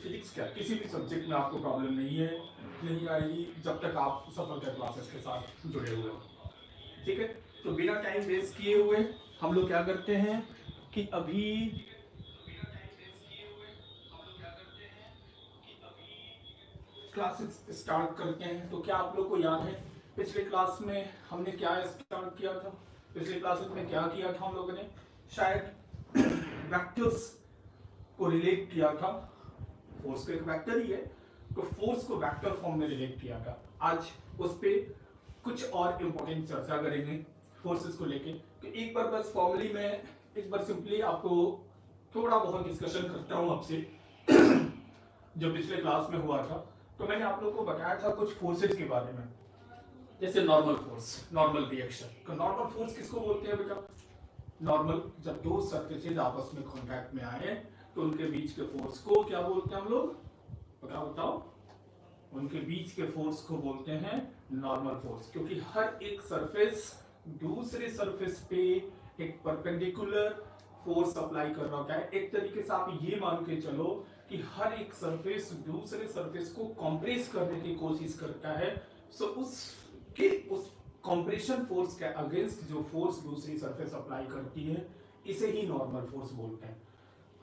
Physics क्या किसी भी सब्जेक्ट में आपको प्रॉब्लम नहीं आएगी जब तक आप सफलता क्लासेस के साथ जुड़े हुए हो। ठीक है, तो बिना टाइम वेस्ट किए हुए हम लोग क्या करते हैं कि अभी क्लासेस स्टार्ट करते हैं। तो क्या आप लोग को याद है पिछले क्लास में हमने क्या स्टार्ट किया था? पिछले क्लासेस में क्या किया था हम लोगों ने? शायद वेक्टर्स को रिलेट किया था। फोर्स को एक वेक्टर ही है, तो फोर्स को वेक्टर फॉर्म में रिलेट किया था। आज उस पे कुछ और इम्पोर्टेंट चर्चा करेंगे फोर्सेस को लेके। तो एक बार बस फॉर्मली मैं एक बार सिंपली आपको थोड़ा बहुत डिस्कशन करता हूँ आपसे जो पिछले क्लास में हुआ था। तो मैंने आप लोगों को बताया था कुछ फोर्सेस के बारे में, जैसे नॉर्मल फोर्स, नॉर्मल रिएक्शन। तो नॉर्मल फोर्स किसको बोलते हैं बेटा? नॉर्मल, जब दो सरफेसेज आपस में कांटेक्ट में आए तो उनके बीच के फोर्स को क्या बोलते हैं हम लोग? बताओ। उनके बीच के फोर्स को बोलते हैं नॉर्मल फोर्स, क्योंकि हर एक सरफेस दूसरे सरफेस पे एक परपेंडिकुलर फोर्स अप्लाई कर रहा होता है। एक तरीके से आप ये मान के चलो कि हर एक सरफेस दूसरे सरफेस को कंप्रेस करने की कोशिश करता है। सो उस कंप्रेशन फोर्स के अगेंस्ट जो फोर्स दूसरी सरफेस अप्लाई करती है, इसे ही नॉर्मल फोर्स बोलते हैं।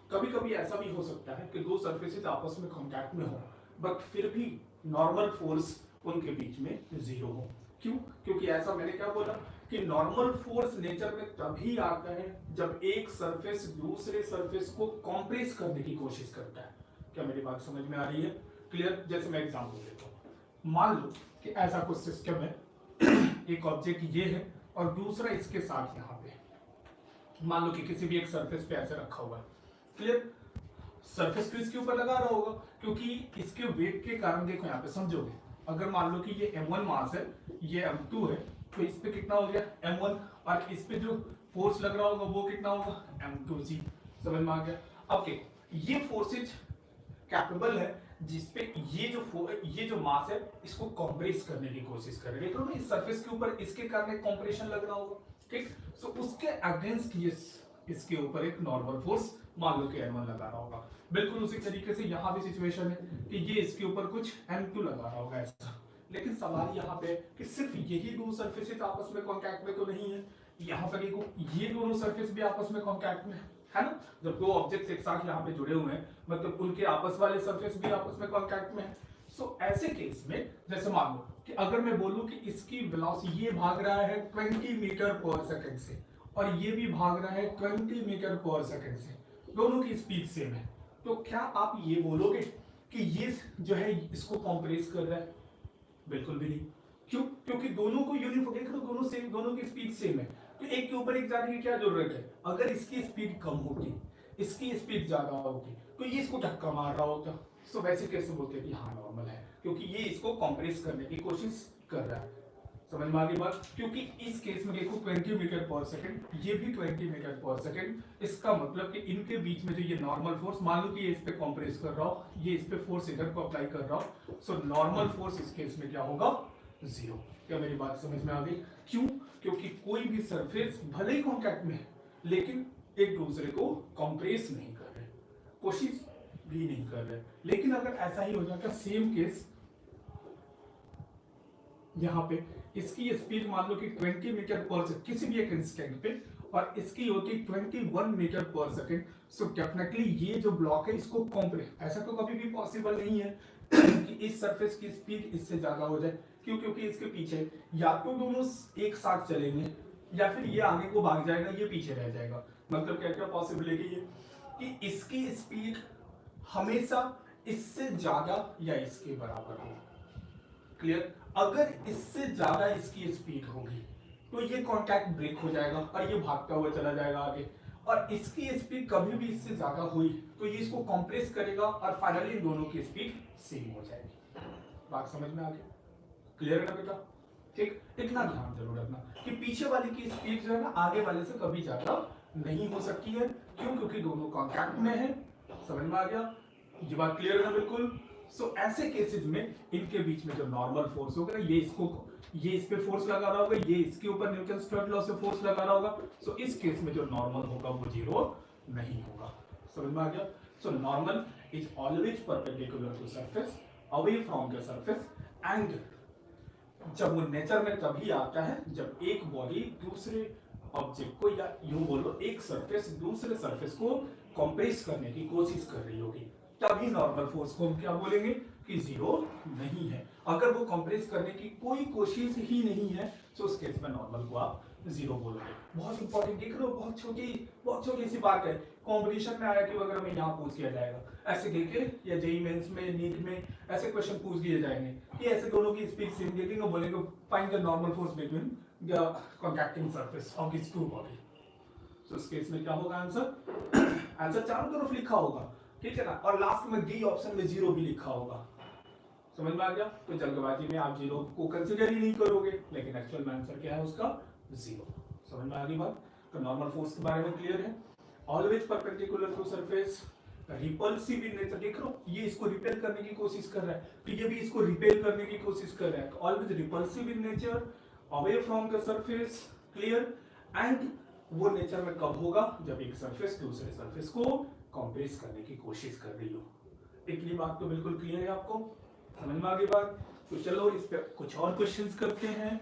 कभी कभी ऐसा भी हो सकता है कि दो सरफेसेस आपस में कांटेक्ट में हो, बट फिर भी नॉर्मल फोर्स उनके बीच में जीरो हो। क्यों? क्योंकि ऐसा मैंने क्या बोला कि नॉर्मल फोर्स नेचर में तभी आता है जब एक सरफेस दूसरे सरफेस को कंप्रेस करने की कोशिश करता है। क्या मेरी बात समझ में आ रही है? क्लियर? जैसे मैं एग्जांपल देता हूँ, मान लो कि ऐसा कुछ सिस्टम है, एक ऑब्जेक्ट ये है और दूसरा इसके साथ यहाँ पे, मान लो कि किसी भी एक सरफेस पे ऐसे रखा हुआ है। क्लियर? सरफेस तो इसके ऊपर लगा रहा होगा, क्योंकि इसके वेट के कारण देखो यहाँ पे समझोगे, अगर मान लो कि ये m1 मास है, ये m2 है, तो इस पे कितना हो गया m1, और इस पे जो फोर्स लग रहा होगा वो कितना होगा m2g। समझ में आ गया? अब ये फोर्सेज कैपेबल है जिसपे ये जो मास है इसको कंप्रेस करने की कोशिश कर रही है। तो इस सरफेस के ऊपर इसके कारण एक कंप्रेशन लग रहा होगा। ठीक, सो उसके अगेंस्ट ये इसके ऊपर एक नॉर्मल फोर्स मान लो कि m1 लगा रहा होगा। बिल्कुल उसी तरीके से यहाँ भी सिचुएशन है कि ये इसके ऊपर कुछ m2 लगा रहा होगा ऐसा। लेकिन सवाल यहाँ पे कि सिर्फ यही दो सरफेसेस आपस में कांटेक्ट में तो नहीं है, यहाँ पर देखो ये दोनों सरफेस भी आपस में कांटेक्ट में है ना। जब दो ऑब्जेक्ट्स एक साथ यहाँ पे जुड़े हुए हैं, मतलब उनके आपस वाले सरफेस भी आपस में कांटेक्ट में है। सो ऐसे केस में जैसे मान लो कि अगर मैं बोलूं कि इसकी वेलोसिटी ये भाग रहा है 20 मीटर पर सेकंड से और ये भी भाग रहा है 20 मीटर पर सेकंड से, दोनों की स्पीड सेम है, तो क्या आप ये बोलोगे कि ये जो है इसको कंप्रेस कर रहा है? बिल्कुल भी नहीं। क्यों? क्योंकि दोनों को यूनिफॉर्म देख लो, दोनों सेम, दोनों की स्पीड सेम है, तो एक के ऊपर एक जाने की क्या जरूरत है? अगर इसकी स्पीड कम होती, इसकी स्पीड ज्यादा होती, तो ये इसको धक्का मार रहा होता। सो वैसे कैसे बोलते हैं कि हाँ नॉर्मल है? क्योंकि ये इसको कंप्रेस करने की कोशिश कर रहा है। समझ में आ गई बात? क्योंकि इस केस में देखो 20 मीटर पर सेकंड, ये भी 20 मीटर पर सेकंड, इसका मतलब कि इनके बीच में जो ये नॉर्मल फोर्स, मान लो कि ये इस पे कंप्रेस कर रहा हो, ये इस पे फोर्स इधर को अप्लाई कर रहा हो, सो नॉर्मल फोर्स इस केस में क्या होगा? जीरो। क्या मेरी बात समझ में आ गई? क्यों? क्योंकि कोई भी सरफेस भले ही कॉन्टैक्ट में है लेकिन एक दूसरे को कंप्रेस नहीं कर रहे, कोशिश भी नहीं कर रहे। लेकिन अगर ऐसा ही हो जाता सेम केस यहाँ पे, इसकी स्पीड मान लो कि 20 मीटर पर सेकंड किसी भी एक इंस्टेंट पे और इसकी होती 21 मीटर पर सेकंड, सो डेफिनेटली ये जो ब्लॉक है इसको कंप्रेस, ऐसा तो कभी भी पॉसिबल नहीं है कि इस सरफेस की स्पीड इससे ज्यादा हो जाए। क्यों? क्योंकि इसके पीछे या तो दोनों एक साथ चलेंगे या फिर ये आगे को भाग जाएगा, ये पीछे रह जाएगा। मतलब क्या क्या पॉसिबिलिटी है कि इसकी स्पीड हमेशा इससे ज्यादा या इसके बराबर हो। क्लियर? अगर इससे ज्यादा इसकी स्पीड होगी तो ये कांटेक्ट ब्रेक हो जाएगा और ये भागता हुआ चला जाएगा आगे, और इसकी स्पीड कभी भी इससे ज्यादा हुई तो ये इसको कंप्रेस करेगा और फाइनली इन दोनों की स्पीड सेम हो जाएगी। बात समझ में आ गई? क्लियर है ना बेटा? ठीक, इतना ध्यान जरूर रखना कि पीछे वाले की स्पीड जो है ना आगे वाले से कभी ज्यादा नहीं हो सकती है। क्यों? क्योंकि दोनों कांटेक्ट में है। समझ में आ गया? ये बात क्लियर है ना? बिल्कुल। सो ऐसे केसेस में इनके बीच में जो नॉर्मल फोर्स होगा, ये इस पे फोर्स लगा रहा होगा, ये इसके ऊपर न्यूटन्स थर्ड लॉ से फोर्स लगा रहा होगा। सो इस केस में जो नॉर्मल होगा वो जीरो नहीं होगा। समझ में आ गया? So normal is always perpendicular to surface, away from the surface, and जब वो नेचर में तभी आता है जब एक बॉडी दूसरे ऑब्जेक्ट को, या यूं बोलो एक सरफेस दूसरे सरफेस को कंप्रेस करने की कोशिश कर रही होगी, तभी नॉर्मल फोर्स को हम क्या बोलेंगे कि जीरो नहीं है। अगर वो कंप्रेस करने की कोई कोशिश ही नहीं है तो उस केस में नॉर्मल को आप जीरो बोलोगे। बहुत इंपॉर्टेंट, देख रहे हो, बहुत छोटी सी बात है। कॉम्पिटिशन में आया कि वगैरह में यहाँ पूछ किया जाएगा, ऐसे देखे या जेई मेंस में, नीट में ऐसे क्वेश्चन पूछ दिए जाएंगे कि ऐसे दोनों की स्पीड सेम देखेंगे और बोलेंगे find the normal force between the contacting surface of this two body. तो इस केस में क्या होगा आंसर? आंसर चारों तरफ लिखा होगा, ठीक है ना, और लास्ट में डी ऑप्शन में जीरो भी लिखा होगा। समझ में आ गया? तो जल्दबाजी में आप जीरो को कंसीडर ही नहीं करोगे, लेकिन एक्चुअल में आंसर क्या है उसका? जीरो। समझ में आ गई बात? तो नॉर्मल फोर्स के बारे में क्लियर है। Always perpendicular to surface, repulsive in nature. देख लो, ये इसको रिपेल करने की कोशिश कर रहा है, तो ये भी इसको रिपेल करने की कोशिश कर रहा है। तो always repulsive in nature, away from the surface, clear. And वो नेचर में कब होगा? जब एक सरफेस दूसरे सरफेस को कंप्रेस करने की कोशिश कर रही हो। इतनी बात तो बिल्कुल क्लियर है आपको? समझ में आ गई बात? तो चलो इस पे कुछ और क्वेश्चंस करते हैं।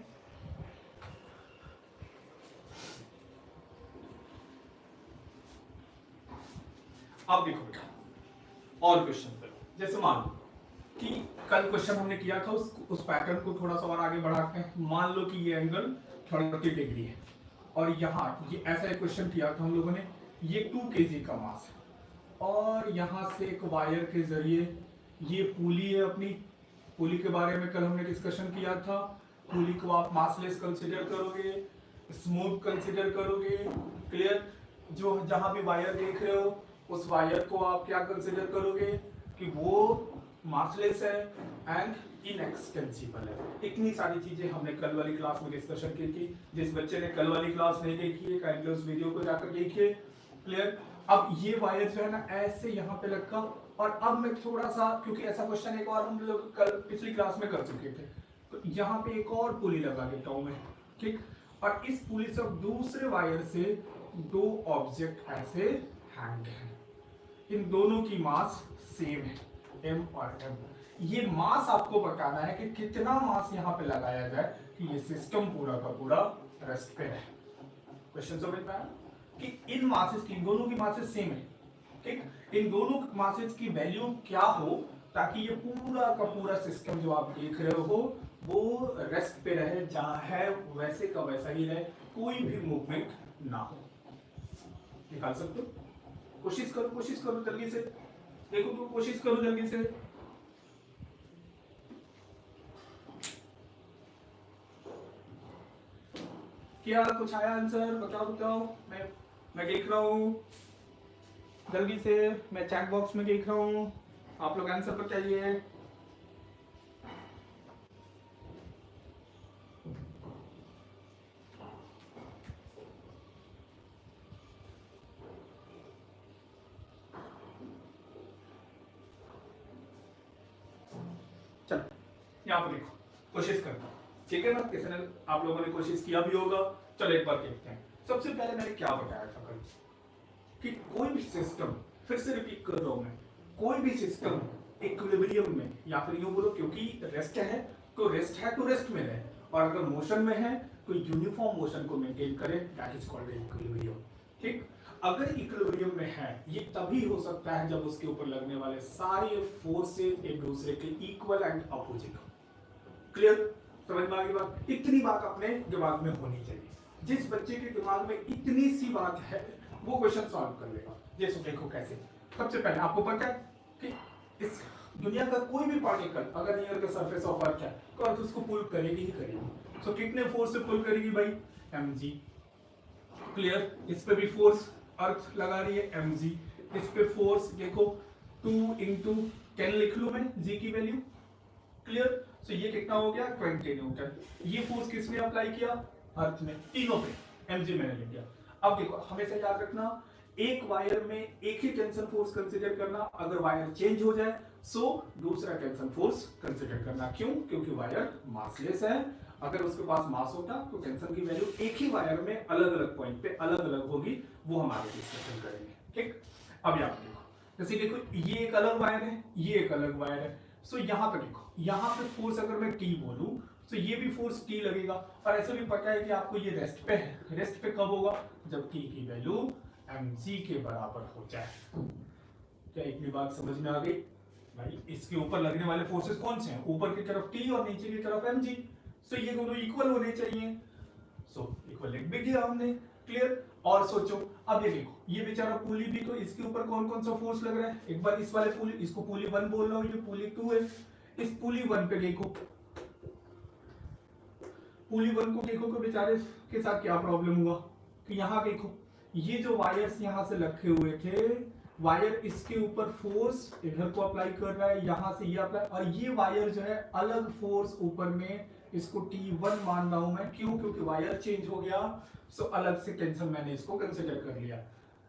आप देखो बेटा, और क्वेश्चन पे जैसे मान लो कि कल क्वेश्चन हमने किया था, उस पैटर्न को थोड़ा सा और आगे बढ़ाते हैं। मान लो कि ये एंगल 30 डिग्री है और यहाँ ये ऐसा एक क्वेश्चन किया था हम लोगों ने, ये 2 kg का मास है और यहाँ से एक वायर के जरिए, ये पुली है अपनी, पुली के बारे में कल हमने डिस्कशन किया था। पुली को आप मासलेस कंसीडर करोगे, स्मूथ कंसीडर करोगे, क्लियर। जो जहां भी वायर देख रहे हो उस वायर को आप क्या कंसीडर करोगे कि वो मासलेस है एंड इनएक्सटेंसिबल है। इतनी सारी चीजें हमने कल वाली क्लास में डिस्कशन की थी। जिस बच्चे ने कल वाली क्लास नहीं देखी है, काइंडली उस वीडियो को जाकर देखिए, क्लियर। अब ये वायर जो है ना ऐसे यहाँ पे लटका, और अब मैं थोड़ा सा, क्योंकि ऐसा क्वेश्चन एक और हम लोग कल पिछली क्लास में कर चुके थे, तो यहाँ पे एक और पुली लगा देता हूँ मैं, ठीक। और इस पुली से दूसरे वायर से 2 ऑब्जेक्ट ऐसे हैंग हैं, इन दोनों की मास सेम है, m और m। ये मास आपको बताना है कि कितना मास यहाँ पे लगाया जाए कि ये सिस्टम पूरा का पूरा रेस्ट पे रहे। क्वेश्चन समझ में आया कि इन मासेस की, दोनों की मासेस सेम है, ठीक। इन दोनों मासेस की वैल्यू क्या हो ताकि ये पूरा का पूरा सिस्टम जो आप देख रहे हो वो रेस्ट पे रहे, जहां है वैसे का वैसा ही रहे, कोई भी मूवमेंट ना हो। निकाल सकते हो? कोशिश करो जल्दी से, देखो तो कोशिश करो जल्दी से। क्या कुछ आया आंसर? बताओ। मैं देख रहा हूँ जल्दी से, मैं चैट बॉक्स में देख रहा हूँ, आप लोग आंसर बताइए। चलो यहाँ पर देखो, कोशिश करता हूँ, ठीक है ना। किसी ने, आप लोगों ने कोशिश किया भी होगा। चलो एक बार देखते हैं। सबसे पहले मैंने क्या बताया था कल कि कोई भी सिस्टम, फिर से रिपीट कर रहा हूं मैं, कोई भी सिस्टम इक्विलिब्रियम में, या फिर यूं बोलो क्योंकि रेस्ट है तो रेस्ट में रहे, और अगर मोशन में है तो यूनिफॉर्म मोशन को मेंटेन करे, दैट इज कॉल्ड इक्विलिब्रियम, ठीक। अगर इक्विलिब्रियम में है, ये तभी हो सकता है जब उसके ऊपर लगने वाले सारे फोर्सेस एक दूसरे के इक्वल एंड अपोजिट हो। क्लियर? समझ में आ गई बात? इतनी बात अपने दिमाग में होनी चाहिए। जिस बच्चे के दिमाग में इतनी सी बात है वो क्वेश्चन सॉल्व कर लेगा। जैसे देखो कैसे, सबसे पहले आपको पता है कि इस दुनिया का कोई भी पार्टिकल अगर near the surface of earth है तो अर्थ उसको पुल करेगी ही करेगी। सो कितने फोर्स से पुल करेगी भाई? mg। क्लियर? इस पे भी फोर्स अर्थ लगा रही है mg, इस पे फोर्स देखो 2 × 10 लिख लूं मैं g की वैल्यू, क्लियर। सो ये कितना हो गया? 20 न्यूटन। ये फोर्स किसने अप्लाई किया? अर्थ में, तीनों पे mg मैंने लिख दिया। अब देखो हमेशा याद रखना, एक वायर में एक ही टेंशन फोर्स कंसीडर करना, अगर वायर चेंज हो जाए सो दूसरा टेंशन फोर्स कंसीडर करना। क्यों? क्योंकि वायर मासलेस है। अगर उसके पास मास होता तो टेंशन की वैल्यू एक ही वायर में अलग अलग पॉइंट पे अलग अलग होगी, वो हम आगे डिस्कशन करेंगे, ठीक। अब यहाँ देखो, जैसे देखो ये एक अलग वायर है, ये एक अलग वायर है। सो यहाँ पे देखो, यहाँ पे फोर्स अगर मैं टी बोलूं तो ये भी फोर्स टी लगेगा। और ऐसे भी पता है कि आपको ये रेस्ट पे है, रेस्ट पे कब होगा, जब टी की वैल्यू mg के बराबर हो जाए। क्या इतनी बात समझ में आ गई भाई? इसके ऊपर लगने वाले फोर्सेस कौन से हैं, ऊपर की तरफ टी और नीचे की तरफ mg। सो ये दोनों इक्वल होने चाहिए। सो इक्वल लिख भी दिया हमने, क्लियर। और सोचो अब ये देखो, ये बेचारा पुली भी, तो इसके ऊपर कौन कौन सा फोर्स लग रहा है। एक बार इस वाले पुली, इसको पुली 1 बोल रहा हूं, ये पुली 2 है। इस पुली 1 पे देखो, पुली 1 को देखो कि बेचारे के साथ क्या प्रॉब्लम हुआ कि यहाँ देखो, ये जो वायर्स यहाँ से रखे हुए थे, वायर इसके ऊपर फोर्स इधर को अप्लाई कर रहा है, यहाँ से ये अप्लाई, और ये वायर जो है अलग फोर्स ऊपर में, इसको T1 मान रहा हूं मैं। क्यों? क्योंकि वायर चेंज हो गया। सो अलग से टेंशन मैंने इसको कंसिडर कर लिया,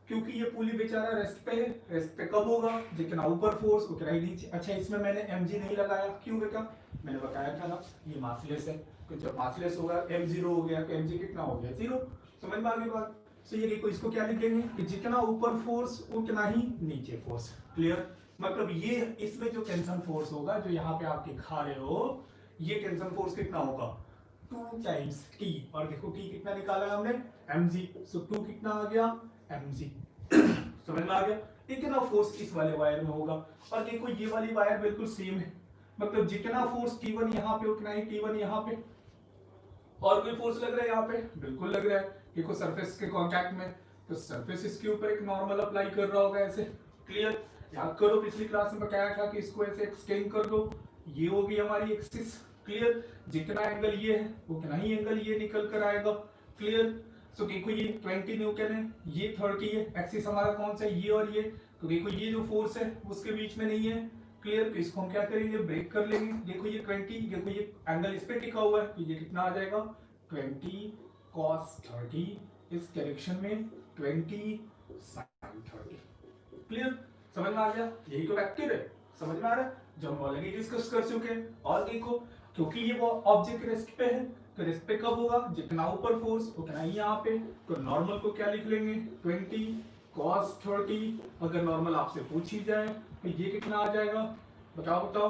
क्योंकि ये पुली बेचारा रेस्ट पे है। रेस्ट पे कब होगा, जितना ऊपर फोर्स उतना ही नीचे। अच्छा, इसमें मैंने mg नहीं लगाया, क्यों बेटा? मैंने बताया था ना, ये मासलेस है, तो जब मासलेस होगा m0 हो गया, तो mg कितना हो गया, 0। समझ में आ गई बात? सो ये देखो, इसको क्या लिख देंगे कि जितना ऊपर फोर्स उतना ही नीचे फोर्स। क्लियर? मतलब ये इसमें जो टेंशन फोर्स होगा, जो यहाँ पे आप दिखा रहे हो, ये टेंशन फोर्स कितना होगा, 2 टाइम्स t। और देखो t कितना निकाला है हमने, mg। सो 2 कितना आ गया, mg। समझ में आ गया? इतना फोर्स इस वाले वायर में होगा। और देखो ये वाली वायर बिल्कुल सेम है, मतलब जितना फोर्स T1 यहाँ पे उतना ही T1 यहाँ पे। और कोई फोर्स लग रहा है यहाँ पे, बिल्कुल लग रहा है। देखो सरफेस के कांटेक्ट में, तो सरफेस इसके ऊपर एक नॉर्मल अप्लाई कर रहा होगा ऐसे। क्लियर? याद करो पिछली क्लास में बताया था कि इसको ऐसे एक्सटेंड कर दो, ये होगी हमारी एक्सिस। क्लियर? जितना एंगल ये है उतना ही एंगल ये निकल कर आएगा। क्लियर? सो देखो ये 20 न्यूटन है, ये 30 है। एक्सिस हमारा कौन सा है, ये और ये। तो देखो ये जो फोर्स है उसके बीच में नहीं है। क्लियर? तो इसको हम क्या करेंगे, ब्रेक कर लेंगे। देखो ये 20, देखो ये एंगल इस पे टिका हुआ है, तो ये कितना आ जाएगा, 20 cos 30, इस डायरेक्शन में 20 sin 30। क्लियर? समझ में आ गया? यही तो वेक्टर है। समझ में आ रहा है? जो हम ऑलरेडी डिस्कस कर चुके हैं। और देखो, क्योंकि ये वो ऑब्जेक्ट रेस्ट पे है, तो रेस्ट पे कब होगा, जितना ऊपर फोर्स उतना ही यहाँ पे। तो नॉर्मल को क्या लिख लेंगे, 20 cos 30। अगर नॉर्मल आपसे पूछ ही जाए तो ये कितना आ जाएगा, बताओ बताओ।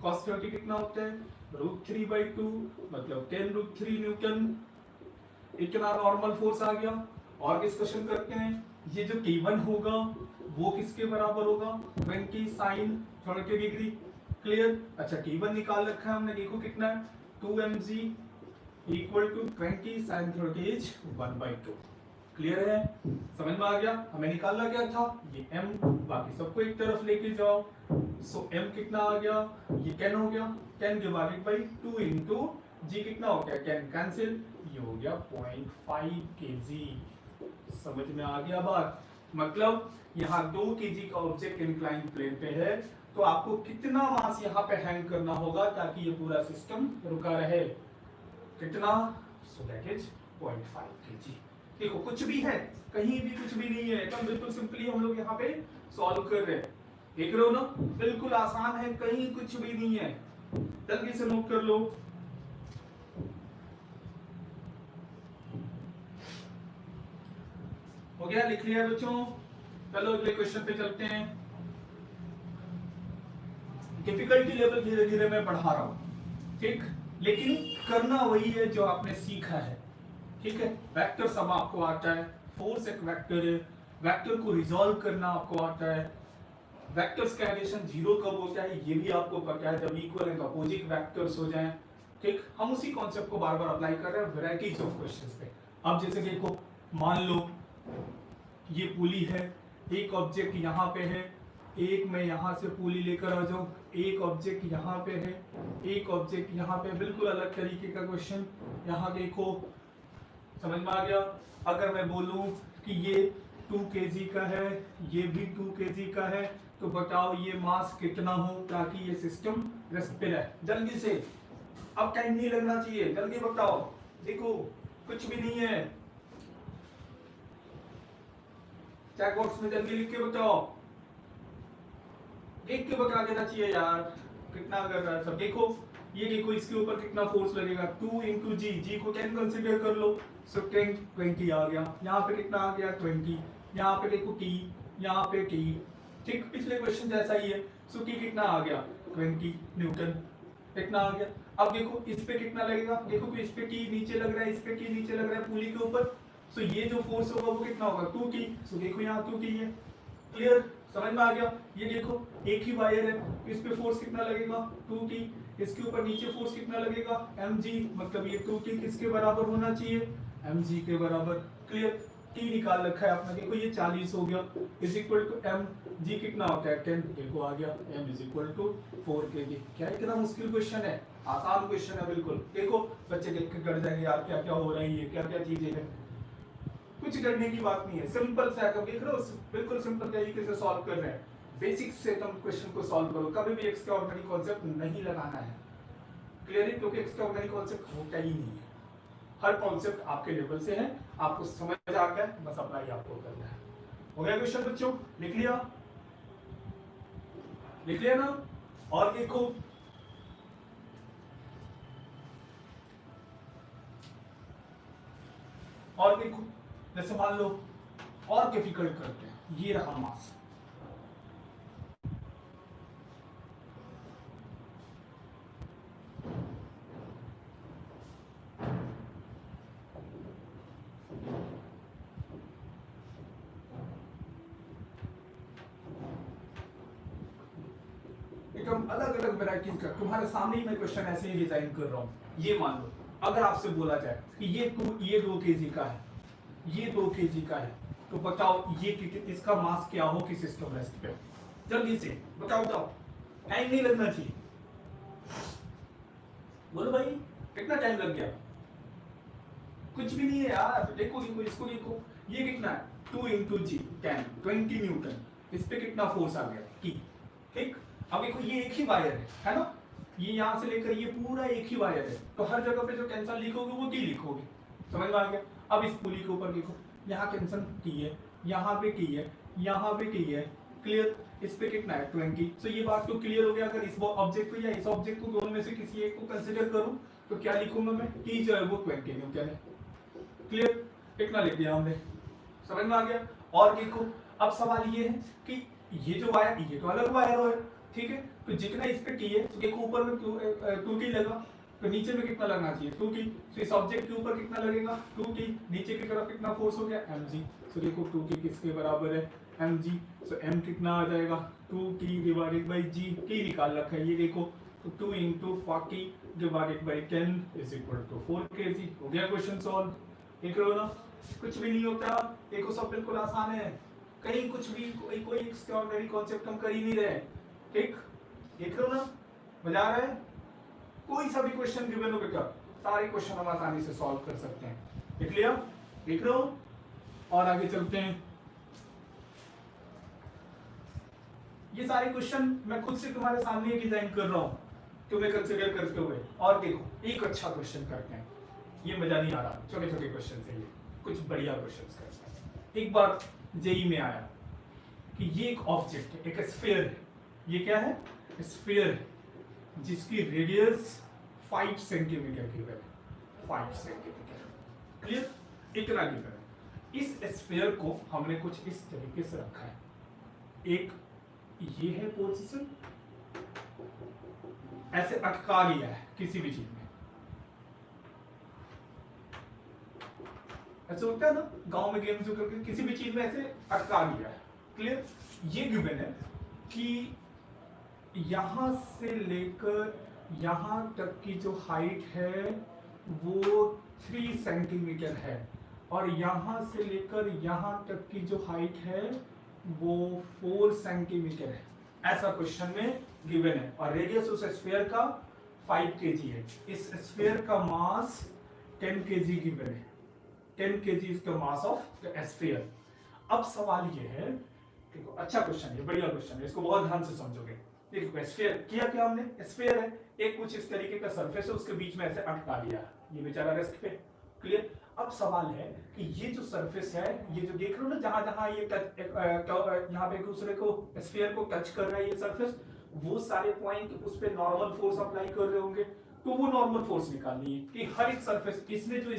cos 30 कितना होता है, √3/2, मतलब 10√3 न्यूटन। इतना नॉर्मल फोर्स आ गया। और डिस्कशन करते हैं, ये जो T1 होगा वो किसके बराबर होगा, 20 sin 30 डिग्री। क्लियर? अच्छा, T1 निकाल रखा है हमने, देखो कितना है, 2mg equal to 20 sin 30 is 1/2। Clear है? समझ में आ गया? हमें निकालना क्या था, ये m, बाकी सबको एक तरफ लेके जाओ। सो m कितना आ गया, ये 10 हो गया, 10 डिवाइडेड बाई 2 इंटू g कितना हो गया, 10 कैंसिल, ये हो गया 0.5 kg। समझ में आ गया बात? मतलब यहाँ 2 kg का ऑब्जेक्ट इंक्लाइन प्लेन पे है, तो आपको कितना मास यहाँ पे हैंग करना होगा ताकि ये पूरा सिस्टम रुका रहे, कितना, सो दैट इज 0.5 kg। देखो कुछ भी है, कहीं भी कुछ भी नहीं है, एकदम बिल्कुल सिंपली हम लोग यहाँ पे सॉल्व कर रहे हैं। देख रहे हो ना, बिल्कुल आसान है, कहीं कुछ भी नहीं है। जल्दी से नोट कर लो। हो गया, लिख लिया बच्चों? चलो अगले क्वेश्चन पे चलते हैं। डिफिकल्टी लेवल धीरे धीरे मैं बढ़ा रहा हूं, ठीक, लेकिन करना वही है जो आपने सीखा है। ठीक है, वेक्टर सब आपको आता है, फोर्स एक वेक्टर है, वेक्टर को रिजॉल्व करना आपको आता है, वेक्टर्स का एडिशन जीरो कब होता है ये भी आपको पता है, जब इक्वल एंड अपोजिट वेक्टर्स हो जाएं। ठीक, हम उसी कॉन्सेप्ट को बार बार अप्लाई कर रहे हैं वैरायटीज ऑफ क्वेश्चंस पे। अब जैसे देखो, मान लो ये पुली है, एक ऑब्जेक्ट यहाँ पे है, एक मैं यहाँ से पुली लेकर आ जाऊँ, एक ऑब्जेक्ट यहाँ पे है, एक ऑब्जेक्ट यहाँ पे, बिल्कुल अलग तरीके का क्वेश्चन। यहाँ देखो, समझ में आ गया? अगर मैं बोलूं कि ये 2 kg का है, ये भी 2 kg का है, तो बताओ ये मास कितना हो ताकि ये सिस्टम रेस्ट पे रहे। जल्दी से, अब टाइम नहीं लगना चाहिए, जल्दी बताओ। देखो कुछ भी नहीं है, चैट बॉक्स में जल्दी लिख के बताओ, देख के बता देना चाहिए यार, कितना कर रहा है सब। देखो ये देखो, इसके ऊपर कितना फोर्स लगेगा, 2 इंटू जी, जी को 10 कंसिडर कर लो, सो 10 20 आ गया। यहाँ पे कितना आ गया, 20, यहाँ पे देखो टी, यहाँ पे टी, ठीक, पिछले क्वेश्चन जैसा ही है। सो की कितना आ गया 20 न्यूटन कितना आ गया। अब देखो इस पे कितना लगेगा, देखो कि इस पे टी नीचे लग रहा है, इस पे टी नीचे लग रहा है पुली के ऊपर। सो ये जो फोर्स होगा वो कितना होगा 2t। सो देखो यहाँ 2t है, क्लियर, समझ में आ गया। ये देखो एक ही वायर है, इस पे फोर्स कितना लगेगा 2t, इसके ऊपर नीचे फोर्स कितना लगेगा mg, मतलब ये 2t किसके बराबर होना चाहिए mg के बराबर, क्लियर। t निकाल रखा है आपने, देखो ये 40 हो गया, इज इक्वल टू mg कितना होता है 10, देखो आ गया m is equal to 4 kg। क्या इतना मुश्किल क्वेश्चन है, आसान क्वेश्चन है बिल्कुल। देखो बच्चे देख के कर जाएंगे यार क्या क्या हो रहा है, ये क्या क्या चीजें हैं, कुछ करने की बात नहीं है, सिंपल सा है, देख रहे हो बिल्कुल सिंपल तरीके से सॉल्व कर रहे हैं। बेसिक्स से तुम क्वेश्चन को सॉल्व करो, कभी भी एक्स्ट्राऑर्डिनरी कॉन्सेप्ट नहीं लगाना है, क्लियर है, क्योंकि एक्स्ट्राऑर्डिनरी कॉन्सेप्ट होता ही नहीं है। हर कॉन्सेप्ट आपके लेवल से है, आपको समझ आ गया, बस अप्लाई आपको करना है। हो गया क्वेश्चन बच्चों, लिख लिया, लिख लिया ना। और देखो और देखो जैसे मान लो और डिफिकल्ट करते हैं, ये रहा मास, एकदम अलग अलग वैरायटीज का तुम्हारे सामने ही मैं क्वेश्चन ऐसे ही डिजाइन कर रहा हूं। ये मान लो अगर आपसे बोला जाए कि ये 2 kg का है, ये 2 kg का है, तो बताओ ये इसका मास क्या हो किस सिस्टम रेस्ट पे, जल्दी से बताओ, टाइम नहीं लगना चाहिए, बोलो भाई कितना टाइम लग गया, कुछ भी नहीं है यार। देखो देखो इसको देखो, ये कितना है 2 इंटू जी 10 20 न्यूटन, इस पे कितना फोर्स आ गया की, ठीक। अब देखो ये एक ही वायर है ना, ये यहाँ से लेकर ये पूरा एक ही वायर है, तो हर जगह पे जो टेंशन लिखोगे वो टी लिखोगे, समझ में आ गया। अब इस पुली के ऊपर देखो, यहाँ टेंशन टी है, यहाँ पे टी है, यहाँ पे टी है, क्लियर। इस पे कितना है 20। तो ये बात तो क्लियर हो गया। अगर इस ऑब्जेक्ट को या इस ऑब्जेक्ट को दोनों में से किसी एक को कंसिडर करूं तो क्या लिखूंगा मैं, टी जो है वो 20 न्यूटन है, क्लियर, कितना लिख दिया हमने, समझ में आ गया। और देखो अब सवाल ये है कि ये जो वायर, ये तो अलग वायर है, ठीक है, तो जितना इस पे टी है, तो देखो ऊपर में 2t लगा, तो नीचे में कितना लगना चाहिए 2t। तो इस ऑब्जेक्ट के ऊपर कितना लगेगा 2t, नीचे की तरफ कितना फोर्स हो गया mg। तो देखो 2t किसके बराबर है mg, तो m कितना आ जाएगा 2t divided by g, t निकाल रखा है ये देखो, तो 2 into 40 divided by 10 is equal to 4 kg। हो गया क्वेश्चन सॉल्व, देख रहे हो ना, कुछ भी नहीं होता, देखो सब बिल्कुल आसान है, कहीं कुछ भी कोई एक्स्ट्राऑर्डिनरी कॉन्सेप्ट हम कर ही नहीं रहे, ठीक, देख रहे हो ना, मजा आ रहा है। कोई सा भी क्वेश्चन गिवन हो बेटा, सारे क्वेश्चन हम आसानी से सॉल्व कर सकते हैं, देख लिया, देख रहे हो। और आगे चलते हैं, ये सारे क्वेश्चन मैं खुद से तुम्हारे सामने डिजाइन कर रहा हूं, तुम्हें कंसीडर करते हुए। और देखो एक अच्छा क्वेश्चन करते हैं, ये मजा नहीं आ रहा, छोटे छोटे क्वेश्चन से ये कुछ बढ़िया क्वेश्चन करते हैं। एक बार जेई में आया कि ये एक ऑब्जेक्ट है, एक स्फीयर है, ये क्या है स्फीयर है, जिसकी रेडियस 5 सेंटीमीटर की है, 5 सेंटीमीटर, क्लियर, इतना गिवन है। इस स्फीयर को हमने कुछ इस तरीके से रखा है, एक ये है पोजीशन, ऐसे अटका लिया है किसी भी चीज में, ऐसे होता है ना गांव में गेम जो करके किसी भी चीज में ऐसे अटका लिया है, क्लियर। ये गिवन है कि यहां से लेकर यहां तक की जो हाइट है वो 3 सेंटीमीटर है, और यहां से लेकर यहां तक की जो हाइट है वो 4 सेंटीमीटर है, ऐसा क्वेश्चन में गिवन है। और रेडियस उस स्फीयर का 5 kg है, इस स्फीयर का मास 10 kg गिवन है, 10 kg is the mass of the sphere. अब सवाल ये है, देखो अच्छा क्वेश्चन है, बढ़िया क्वेश्चन है, इसको बहुत ध्यान से समझोगे। देखो स्फीयर किया क्या हमने, स्फीयर है, एक कुछ इस तरीके का सरफेस है, उसके बीच में ऐसे अटका लिया, ये बेचारा रेस्ट पे, क्लियर। अब सवाल है कि ये जो सरफेस है, ये जो देख रहे हो ना जहां जहां ये यहाँ पे एक दूसरे को स्फीयर को टच कर रहा है ये सरफेस, वो सारे पॉइंट उस पे नॉर्मल फोर्स अप्लाई कर रहे होंगे, तो वो नॉर्मल फोर्स निकालनी है कि हर एक सरफेस, इसने जो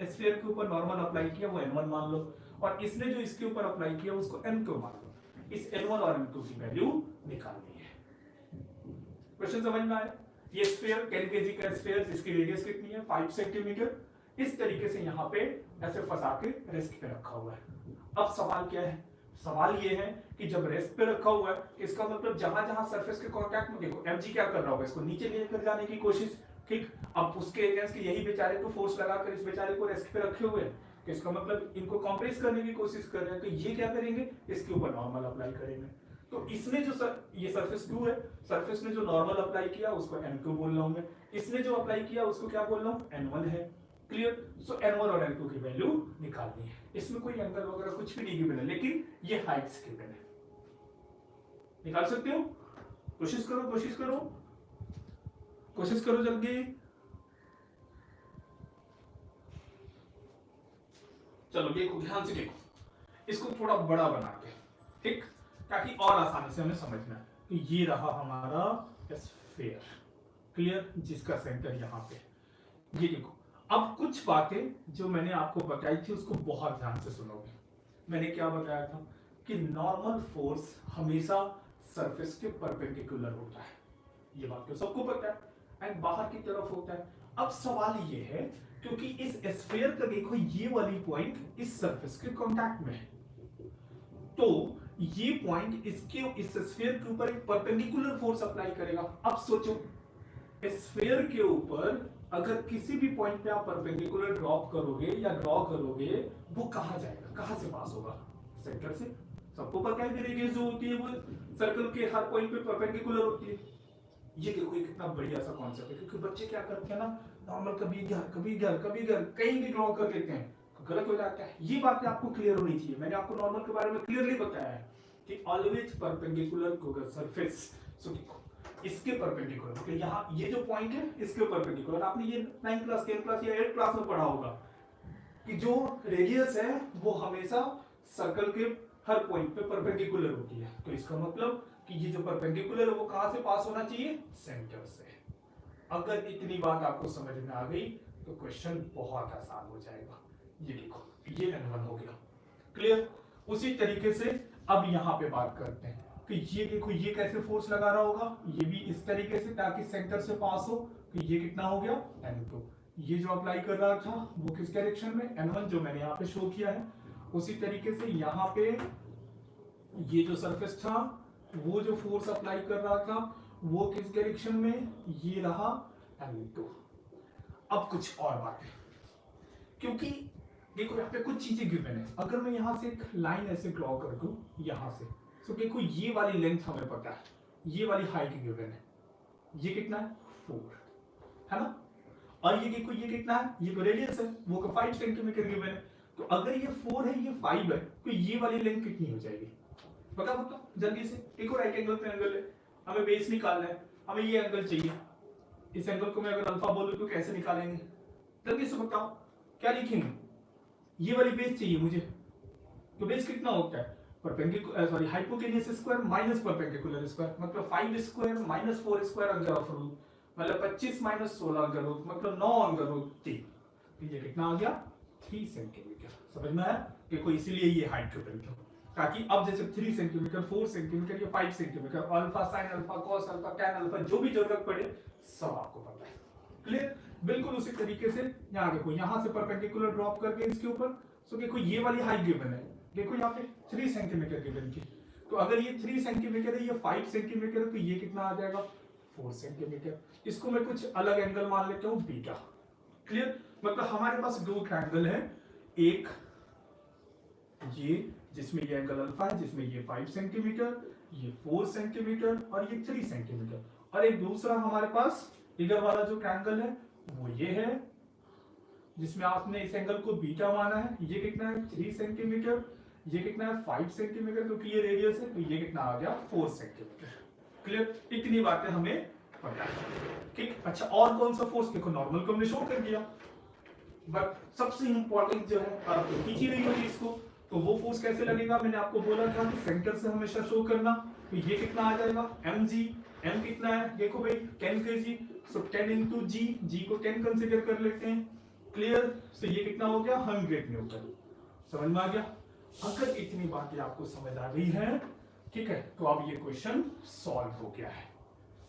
स्फीयर के ऊपर नॉर्मल अप्लाई किया वो n1 मान लो, और इसने जो इसके ऊपर अप्लाई किया उसको n2 मान लो, इस N1 और N2 की वैल्यू निकालनी है। क्वेश्चन समझ में आया? ये स्फीयर 10 केजी का स्फीयर जिसकी रेडियस कितनी है 5 सेंटीमीटर, इस तरीके से यहाँ पे ऐसे फंसा के रेस्ट पे रखा हुआ है। अब सवाल क्या है? सवाल ये है कि जब रेस्ट पे रखा हुआ है, इसका मतलब जहां जहां सरफेस के कांटेक्ट में, देखो mg क्या कर रहा होगा, इसको नीचे लेकर जाने की कोशिश, ठीक। अब उसके अगेंस्ट यही बेचारे को फोर्स लगाकर इस बेचारे को रेस्ट पे रखे हुए हैं, तो इसका मतलब इनको कंप्रेस करने की कोशिश कर रहे हैं, तो ये क्या करेंगे, इसके ऊपर नॉर्मल अप्लाई करेंगे। तो इसने जो ये सरफेस Q है, सरफेस ने जो नॉर्मल अप्लाई किया उसको N2 बोल रहा हूं मैं, इसने जो अप्लाई किया उसको क्या बोल रहा हूं, N1 है। क्लियर? सो N1 और N2 की वैल्यू निकालनी है। इसमें कोई एंगल वगैरह कुछ भी नहीं गिवन है, लेकिन ये हाइट्स गिवन है। निकाल सकते हो? कोशिश करो, कोशिश करो, कोशिश करो जल्दी। चलो देखो, ध्यान से देखो, इसको थोड़ा बड़ा बना के, ठीक, ताकि और आसानी से हमें समझना है। तो ये रहा हमारा स्फीयर, क्लियर, जिसका सेंटर यहाँ पे। ये देखो, अब कुछ बातें जो मैंने आपको बताई थी उसको बहुत ध्यान से सुनोगे। मैंने क्या बताया था कि नॉर्मल फोर्स हमेशा सरफेस के परपेंडिकुलर होता है, ये बात तो सबको पता है, एंड बाहर की तरफ होता है। अब सवाल ये है, क्योंकि इस स्फीयर का देखो ये वाली पॉइंट इस सरफेस के कांटेक्ट में है, तो ये पॉइंट इसके इस स्फीयर के ऊपर एक परपेंडिकुलर फोर्स अप्लाई करेगा। अब सोचो, स्फीयर के ऊपर अगर किसी भी पॉइंट पे आप परपेंडिकुलर ड्रॉप करोगे या ड्रॉ करोगे, वो कहां जाएगा, कहां से पास होगा, सेंटर से। सबको पता है कि रेडियस जो होती है वो सर्कल के हर पॉइंट पे परपेंडिकुलर होती है। ये देखो, ये कितना बढ़िया सा कॉन्सेप्ट है, क्योंकि बच्चे क्या करते हैं ना, नॉर्मल कभी इधर कभी इधर कभी इधर कहीं भी ड्रॉ कर लेते हैं, गलत हो जाता है। ये बातें आपको क्लियर होनी चाहिए। मैंने आपको नॉर्मल के बारे में क्लियरली बताया है कि always perpendicular to the surface. So देखो, इसके परपेंडिकुलर, तो यहाँ ये जो पॉइंट है इसके परपेंडिकुलर, आपने ये 9 क्लास 10 क्लास या 8 क्लास में पढ़ा होगा कि जो रेडियस है वो हमेशा सर्कल के हर पॉइंट पे परपेंडिकुलर होती है। तो इसका मतलब कि ये जो परपेंडिकुलर है वो कहां से पास होना चाहिए, सेंटर से। अगर इतनी बात आपको समझ में आ गई तो क्वेश्चन बहुत आसान हो जाएगा। ये देखो, ये N1 हो गया, क्लियर। उसी तरीके से अब यहाँ पे बात करते हैं कि ये देखो, ये कैसे फोर्स लगा रहा होगा, ये भी इस तरीके से ताकि सेंटर से पास हो। तो ये कितना हो गया, N2। ये जो अप्लाई कर रहा था वो किस डायरेक्शन में, N1, जो मैंने यहाँ पे शो किया है। उसी तरीके से यहाँ पे ये जो सरफेस था वो जो फोर्स अप्लाई कर रहा था वो किस डायरेक्शन में, ये रहा N2। अब कुछ और बातें, क्योंकि देखो यहाँ पे कुछ चीजें गिवन है। अगर मैं यहाँ से एक लाइन ऐसे ड्रॉ कर दूं यहाँ से, तो देखो ये वाली लेंथ हमें पता है, ये वाली हाइट गिवन है, ये कितना है 4 है ना, और ये देखो ये कितना है, ये तो रेडियस है, वो 5 सेंटीमीटर गिवन है। तो अगर ये 4 है ये 5 है, तो ये वाली लेंथ कितनी हो जाएगी, बताओ बताओ जल्दी से। देखो राइट एंगल पे एंगल है, हमें बेस निकालना है, हमें ये एंगल चाहिए। इस एंगल को मैं अगर अल्फा बोलूं तो कैसे निकालेंगे, जल्दी से बताओ, क्या लिखेंगे। ये वाली बेस चाहिए मुझे, तो बेस कितना होता है, perpendicular sorry hypotenuse square minus perpendicular square, मतलब 5 square minus 4 square under of root, मतलब 25 माइनस 16 अंडर रूट, मतलब 9 अंडर रूट 3। तो ये कितना आ गया 3 सेंटीमीटर। समझ में आया, देखो इसीलिए ये हाइट के ऊपर, ताकि अब जैसे 3 सेंटीमीटर 4 सेंटीमीटर या 5 centimetre, alpha sine alpha cos alpha tan alpha जो भी जरूरत पड़े सब आपको पता है, क्लियर। बिल्कुल उसी तरीके से यहाँ देखो, यहाँ से परपेंडिकुलर ड्रॉप करके इसके ऊपर, सो देखो ये वाली हाइट गिवन है, देखो यहाँ पे 3 सेंटीमीटर गिवन थी। तो अगर ये 3 सेंटीमीटर है, ये 5 सेंटीमीटर है, तो ये कितना आ जाएगा 4 सेंटीमीटर। इसको मैं कुछ अलग एंगल मान लेता हूँ बीटा, क्लियर। मतलब हमारे पास दो ट्रायंगल है, एक ये जिसमें ये एंगल अल्फा है, जिसमें ये 5 सेंटीमीटर, ये 4 सेंटीमीटर और ये 3 सेंटीमीटर, और एक दूसरा हमारे पास इधर वाला जो ट्रायंगल है वो ये है, जिसमें आपने इस एंगल को बीटा माना है। ये कितना है 3 सेंटीमीटर, ये कितना है 5 सेंटीमीटर, क्योंकि ये रेडियस है, तो ये कितना आ गया 4 सेंटीमीटर, क्लियर। इतनी बातें हमें पता है, ठीक। अच्छा, और कौन सा फोर्स, देखो नॉर्मल को हमने शो कर दिया, बट सबसे इंपॉर्टेंट जो है आप खींच ही रही होगी इसको, तो वो फोर्स कैसे लगेगा, मैंने आपको बोला था कि सेंटर से हमेशा शो करना। तो ये कितना आ जाएगा mg, m कितना है देखो भाई 10 kg, सो 10 into g, g को 10 कंसीडर कर लेते हैं, क्लियर। तो ये कितना हो गया 100 न्यूटन। समझ में आ गया। अगर इतनी बातें आपको समझ आ गई है ठीक है, तो अब ये क्वेश्चन सॉल्व हो गया है,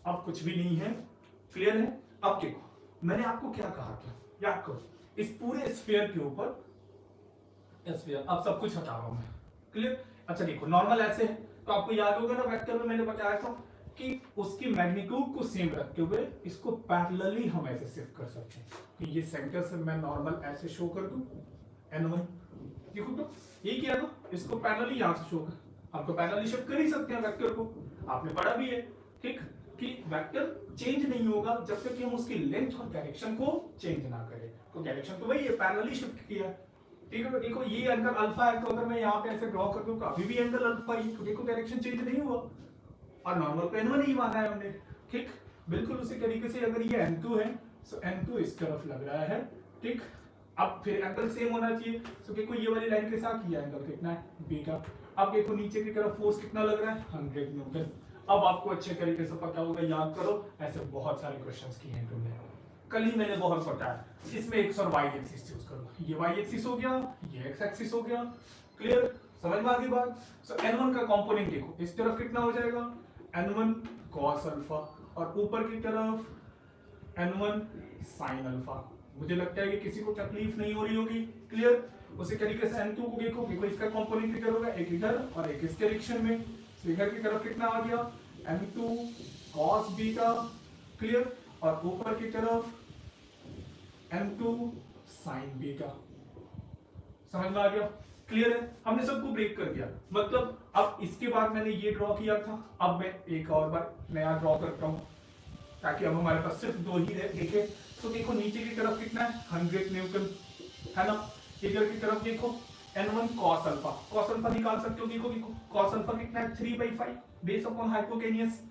अब कुछ भी नहीं है, क्लियर है। अब देखो मैंने आपको क्या कहा था, याद करो, इस पूरे स्फीयर के ऊपर स्फीयर, अब सब कुछ हटा रहा हूं मैं, क्लियर। अच्छा देखो नॉर्मल ऐसे है, तो आपको याद होगा ना वेक्टर में मैंने बताया था कि उसकी मैग्नीट्यूड को सेम रखते हुए इसको पैरेलली हम ऐसे शिफ्ट कर सकते हैं कि ये सेंटर से मैं नॉर्मल ऐसे शो कर दूं n1, देखो तो ये किया ना, इसको पैरेलली यहां से शो कर, हम तो पैरेलली शिफ्ट कर ही सकते हैं वेक्टर को, आपने पढ़ा भी है, ठीक, कि वेक्टर चेंज नहीं होगा जब तक कि हम उसकी लेंथ और डायरेक्शन को चेंज ना करें, तो डायरेक्शन तो वही है, पैरेलली शिफ्ट किया, ठीक है। देखो ये एंगल अल्फा है, तो अगर मैं यहाँ पे ऐसे ड्रॉ कर दूं तो अभी भी एंगल अल्फा ही, तो देखो डायरेक्शन चेंज नहीं हुआ, और नॉर्मल पे n1 ही माना है हमने, ठीक। बिल्कुल उसी तरीके से अगर ये n2 है, तो n2 इस तरफ लग रहा है, ठीक। अब फिर एंगल सेम होना चाहिए, तो देखो ये वाली लाइन के साथ ये एंगल कितना है, बीटा। अब देखो नीचे की तरफ फोर्स कितना लग रहा है, 100 न्यूटन। अब आपको अच्छे तरीके से पता होगा, याद करो, ऐसे बहुत सारे क्वेश्चंस किए हैं तुमने, कल ही मैंने बहुत बताया। इसमें एक्स और वाई एक्सिस चूज करो, ये वाई एक्सिस हो गया, ये एक्स एक्सिस हो गया, क्लियर, समझ में आ गई बात। सो n1 का कंपोनेंट देखो, इस तरफ कितना हो जाएगा, n1 cos अल्फा, और ऊपर की तरफ n1 sin अल्फा। मुझे लगता है कि किसी को तकलीफ नहीं हो रही होगी, क्लियर। उसी तरीके से n2 को देखो, देखो इसका कंपोनेंट किधर होगा, एक इधर और एक इस डायरेक्शन में, इधर की तरफ कितना आ गया, n2 cos बीटा, क्लियर, और ऊपर की तरफ n2 sin बीटा, समझ में आ गया, क्लियर है। हमने सबको ब्रेक कर दिया, मतलब अब इसके बाद मैंने ये ड्रॉ किया था, अब मैं एक और बार नया ड्रॉ करता हूं, ताकि अब हमारे पास सिर्फ दो ही रहे, ठीक है। तो देखो नीचे की तरफ कितना है, 100 न्यूटन, है ना। इधर की तरफ देखो n1 cos alpha, cos alpha निकाल सकते हो, देखो देखो cos अल्फा कितना है, 3/5 बेस अपॉन हाइपोटेन्यूस,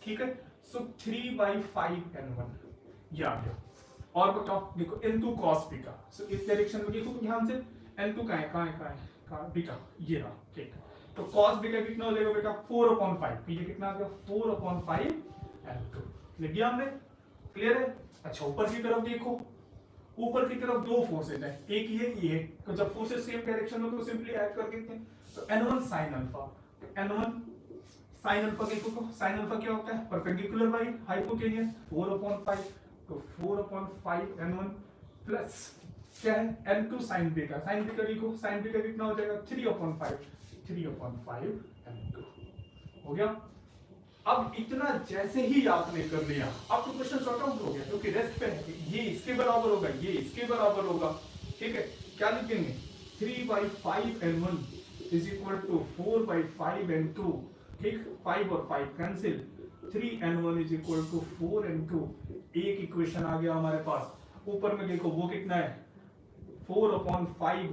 ठीक है। सो 3/5 n1 ये आ गया। और बताओ देखो n2 cos बीटा, सो इस डायरेक्शन में देखो ध्यान से, n2 कहां है बीटा, ये रहा, ठीक। तो cos बीटा कितना हो जाएगा बेटा, 4/5, ये कितना आ गया, 4/5 n2, लिख दिया हमने, क्लियर है। अच्छा ऊपर की तरफ देखो, ऊपर की तरफ दो फोर्सेज हैं, एक ये, तो जब फोर्सेज सेम डायरेक्शन में तो सिंपली ऐड कर देते हैं, तो n1 sin alpha, n1 sin alpha देखो, तो sin अल्फा क्या होता है, परपेंडिकुलर बाई हाइपोटेन्यूस, 4/5, तो 4/5 n1 प्लस क्या है, n2 sin beta, sin beta देखो, sin बीटा कितना हो जाएगा, 3/5 n2, हो गया। अब इतना जैसे ही आपने कर लिया, अब तो क्वेश्चन सॉर्ट आउट हो गया, क्योंकि रेस्ट पे है, ये इसके बराबर होगा, ये इसके बराबर होगा, ठीक है। क्या लिखेंगे, 3/5 n1 is equal to 4/5 n2, ठीक, 5 और 5 cancel, 3 n1 is equal to 4 n2, एक इक्वेशन आ गया हमारे पास। ऊपर में देखो वो कितना है, 4/5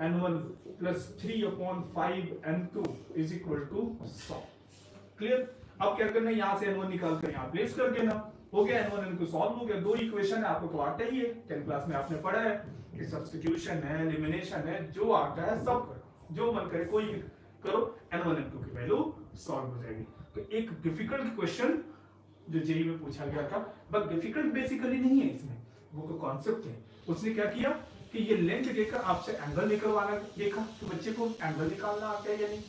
n1 plus 3/5 n2 is equal to 100, clear. अब क्या करना है, यहां से n1 निकाल कर यहां प्लेस कर देना, हो गया, n1 n2 सॉल्व हो गया। दो इक्वेशन है, आपको तो आता ही है, 10th क्लास में आपने पढ़ा है कि सब्स्टिट्यूशन है, एलिमिनेशन है, जो आता है सब करो, जो मन करे कोई करो, n1 n2 की वैल्यू सॉल्व हो जाएगी। तो एक डिफिकल्ट क्वेश्चन जो जेई में पूछा गया था, बट डिफिकल्ट बेसिकली नहीं है इसमें, वो तो कॉन्सेप्ट है। उसने क्या किया कि ये लेंथ देकर आपसे एंगल निकलवाना देखा, तो बच्चे को एंगल निकालना आता है या नहीं,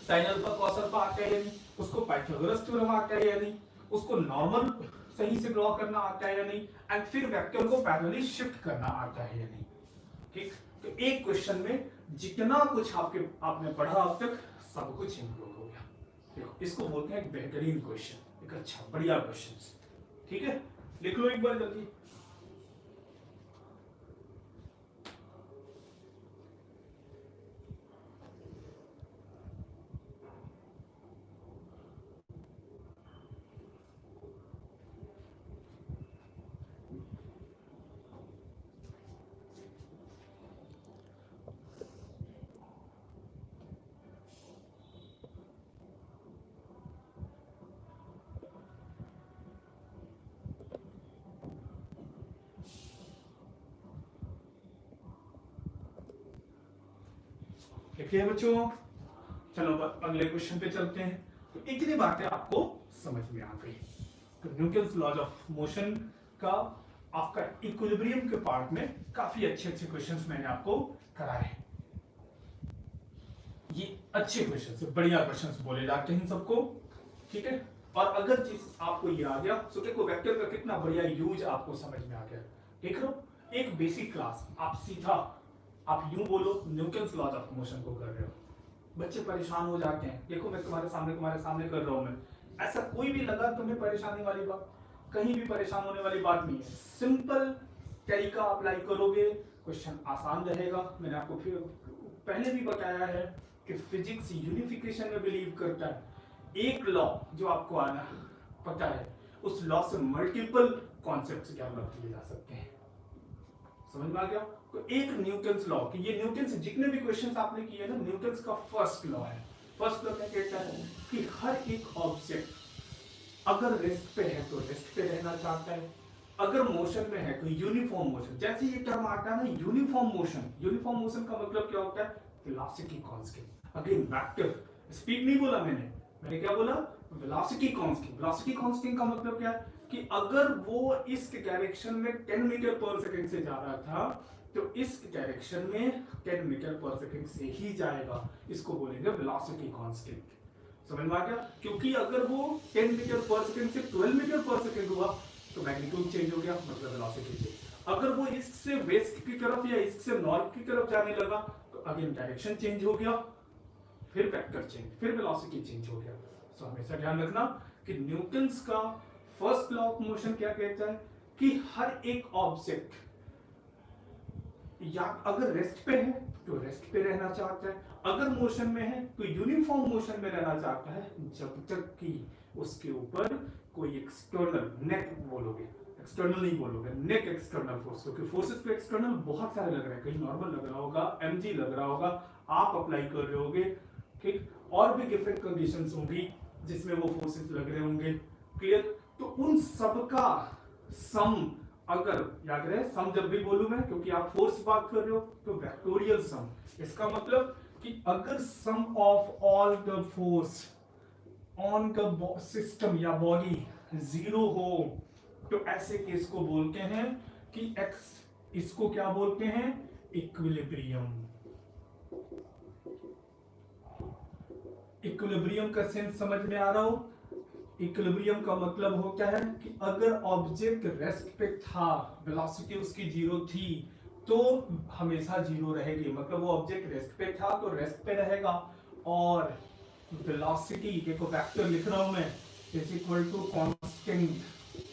sin अल्फा cos अल्फा आता है या नहीं, उसको पाइथागोरस थ्योरम आता है या नहीं, उसको नॉर्मल सही से ड्रॉ करना आता है या नहीं, एंड फिर वेक्टर को पैरेलली शिफ्ट करना आता है या नहीं, ठीक। तो एक क्वेश्चन में जितना कुछ आपने पढ़ा अब तक सब कुछ इंक्लूड हो गया। देखो इसको बोलते हैं एक बेहतरीन क्वेश्चन, एक अच्छा बढ़िया क्वेश्चन, ठीक है। लिख लो एक बार जल्दी। देखिए बच्चों, चलो अगले क्वेश्चन पे चलते हैं। तो इतनी बातें आपको समझ में आ गई। तो न्यूटन्स लॉज ऑफ मोशन का आपका इक्विलिब्रियम के पार्ट में काफी अच्छे अच्छे क्वेश्चंस मैंने आपको कराए। ये अच्छे क्वेश्चन से बढ़िया क्वेश्चन बोले जाते हैं सबको, ठीक है। और अगर चीज आपको ये आ गया तो देखो वेक्टर का कितना बढ़िया यूज आपको समझ में आ गया। देख लो एक बेसिक क्लास आप सीधा आप यूं बोलो न्यूटन्स लॉज ऑफ मोशन को कर रहे हो, बच्चे परेशान हो जाते हैं। देखो मैं तुम्हारे सामने कर रहा हूं मैं, ऐसा कोई भी लगा तुम्हें परेशानी वाली बात, कहीं भी परेशान होने वाली बात नहीं है। सिंपल तरीका अप्लाई करोगे क्वेश्चन आसान रहेगा। मैंने आपको फिर पहले भी बताया है कि फिजिक्स यूनिफिकेशन में बिलीव करता है। एक लॉ जो आपको आना पता है उस लॉ से मल्टीपल कॉन्सेप्ट्स डेवलप किए जा सकते हैं। समझ में आ गया? तो एक न्यूटन्स लॉ कि ये न्यूटन से जितने भी क्वेश्चंस आपने किए ना, न्यूटन्स का फर्स्ट लॉ है। फर्स्ट लॉ क्या कहता है कि हर एक ऑब्जेक्ट अगर रेस्ट पे है तो रेस्ट पे रहना चाहता है, अगर मोशन में है तो यूनिफॉर्म मोशन। जैसे ये टर्म आता है ना यूनिफॉर्म मोशन, यूनिफॉर्म मोशन का मतलब क्या होता है? Velocity constant. Again vector, speed नहीं बोला मैंने क्या बोला? Velocity constant. वेलोसिटी कांस्टेंट का मतलब क्या है कि अगर वो इस डायरेक्शन में 10 मीटर पर सेकंड से जा रहा था तो इस डायरेक्शन में 10 मीटर पर सेकंड से ही जाएगा, इसको बोलेंगे वेलोसिटी कांस्टेंट। समझ में आ गया? क्योंकि अगर वो 10 मीटर पर सेकंड से 12 मीटर पर सेकंड हुआ तो मैग्नीट्यूड चेंज हो गया, मतलब वेलोसिटी चेंज। अगर वो ईस्ट से वेस्ट की तरफ या ईस्ट से नॉर्थ की तरफ जाने लगा तो अगेन डायरेक्शन चेंज हो गया, फिर वेक्टर चेंज, फिर वेलोसिटी चेंज हो गया। सो हमेशा ध्यान रखना कि न्यूटन्स का फर्स्ट लॉ ऑफ मोशन क्या कहता है कि हर एक ऑब्जेक्ट या अगर रेस्ट पे है तो रेस्ट पे रहना चाहता है, अगर मोशन में है तो यूनिफॉर्म मोशन में रहना चाहता है, जब तक कि उसके ऊपर कोई एक्सटर्नल, नेट बोलोगे, एक्सटर्नल नहीं बोलोगे, नेट एक्सटर्नल फोर्स, क्योंकि फोर्सेस पे एक्सटर्नल बहुत सारे लग रहे हैं, कहीं नॉर्मल लग रहा होगा, mg लग रहा होगा, आप अप्लाई कर रहे होगे, ठीक। और भी डिफरेंट कंडीशंस होंगी जिसमें वो फोर्सेस लग रहे होंगे, क्लियर। तो उन सबका सम, अगर याद रहे सम जब भी बोलूं मैं, क्योंकि आप फोर्स बात कर रहे हो तो वेक्टोरियल सम, इसका मतलब कि अगर sum of all the force on the system या बॉडी 0 हो तो ऐसे केस को बोलते हैं कि एक्स, इसको क्या बोलते हैं? इक्विलिब्रियम। इक्विलिब्रियम का सेंस समझ में आ रहा हो? इक्विलिब्रियम का मतलब होता है कि अगर ऑब्जेक्ट रेस्ट पे था, वेलोसिटी उसकी 0 थी तो हमेशा 0 रहेगी, मतलब वो ऑब्जेक्ट रेस्ट पे था तो रेस्ट पे रहेगा। और वेलोसिटी, देखो वेक्टर लिख रहा हूं मैं, इज इक्वल टू कांस्टेंट,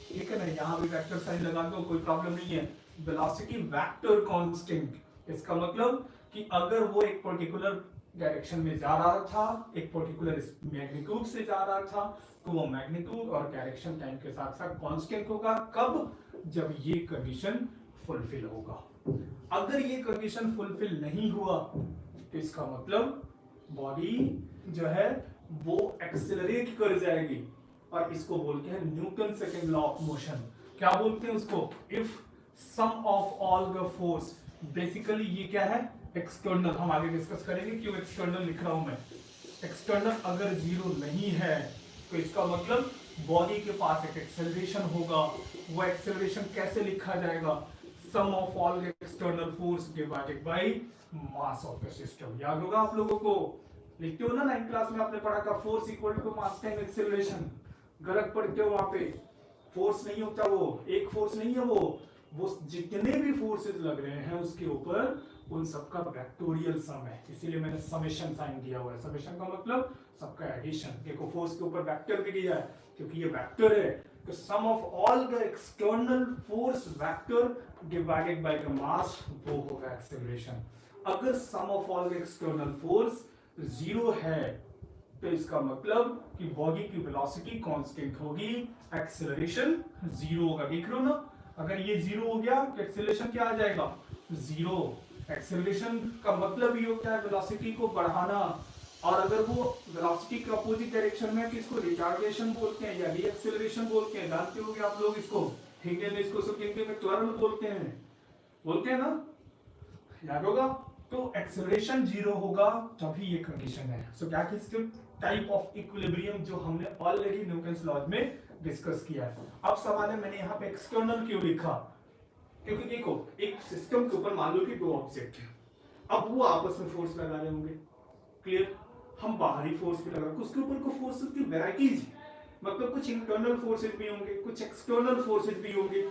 ठीक है ना, यहां भी वेक्टर साइन लगा दो, कोई प्रॉब्लम नहीं है। वेलोसिटी वेक्टर कांस्टेंट, इसका मतलब कि अगर वो एक पर्टिकुलर डायरेक्शन में जा रहा था, एक पर्टिकुलर मैग्नीट्यूड से जा रहा था, तो वो मैग्नीट्यूड और डायरेक्शन टाइम के साथ साथ कांस्टेंट होगा। कब? जब ये कंडीशन फुलफिल होगा। अगर ये कंडीशन फुलफिल नहीं हुआ तो इसका मतलब बॉडी जो है वो एक्सेलरेट कर जाएगी, और इसको बोलते हैं Newton second law of motion. क्या बोलते हैं उसको? If sum of all the force, basically ये क्या है? एक्सटर्नल, हम आगे डिस्कस करेंगे क्यों एक्सटर्नल लिख रहा हूं मैं। एक्सटर्नल अगर 0 नहीं है तो इसका मतलब बॉडी के पास एक एक्सेलरेशन होगा। वो एक्सेलरेशन कैसे लिखा जाएगा? Sum of all external force divided by mass of the system. याद होगा आप लोगों को, लिखते हो ना 9th क्लास में आपने पढ़ा था, force equal to mass time acceleration. गलत पढ़ते हो वहां पे, फोर्स नहीं होता वो, एक फोर्स नहीं है वो जितने भी फोर्सेस लग रहे हैं उसके ऊपर उन सबका वेक्टोरियल सम है, इसीलिए मैंने समेशन साइन दिया हुआ है। समेशन का मतलब सबका एडिशन। देखो फोर्स के ऊपर वेक्टर भी दिया है क्योंकि ये वेक्टर है, तो sum of all the external force vector divided by the mass, वो होगा एक्सेलरेशन। अगर sum of all the external force 0 है तो इसका मतलब कि बॉडी की वेलोसिटी कांस्टेंट होगी, एक्सेलरेशन 0 होगा। देख रहे हो ना, अगर ये 0 हो गया तो एक्सेलरेशन क्या आ जाएगा? 0। एक्सेलरेशन का मतलब ये होता है वेलोसिटी को बढ़ाना, और अगर वो वेलोसिटी के अपोजिट डायरेक्शन में, इसको रिटार्डेशन बोलते हैं या रीएक्सेलरेशन बोलते हैं, जानते होंगे आप लोग इसको, हिंदी में इसको हिंदी में त्वरण बोलते हैं ना, याद होगा। तो एक्सेलरेशन 0 होगा तभी ये कंडीशन है। So that is the type of equilibrium जो हमने ऑलरेडी न्यूटन्स लॉज में डिस्कस किया है। अब सवाल है मैंने यहाँ पे एक्सटर्नल क्यों लिखा? क्योंकि देखो एक सिस्टम के ऊपर मान लो कि 2 ऑब्जेक्ट है, अब वो आपस में फोर्स लगा रहे होंगे, क्लियर। हम बाहरी फोर्स भी लगा रहे हैं, उसके ऊपर को फोर्सेस की वैरायटीज है, मतलब कुछ इंटरनल फोर्सेस भी होंगे, कुछ एक्सटर्नल फोर्सेस भी होंगे।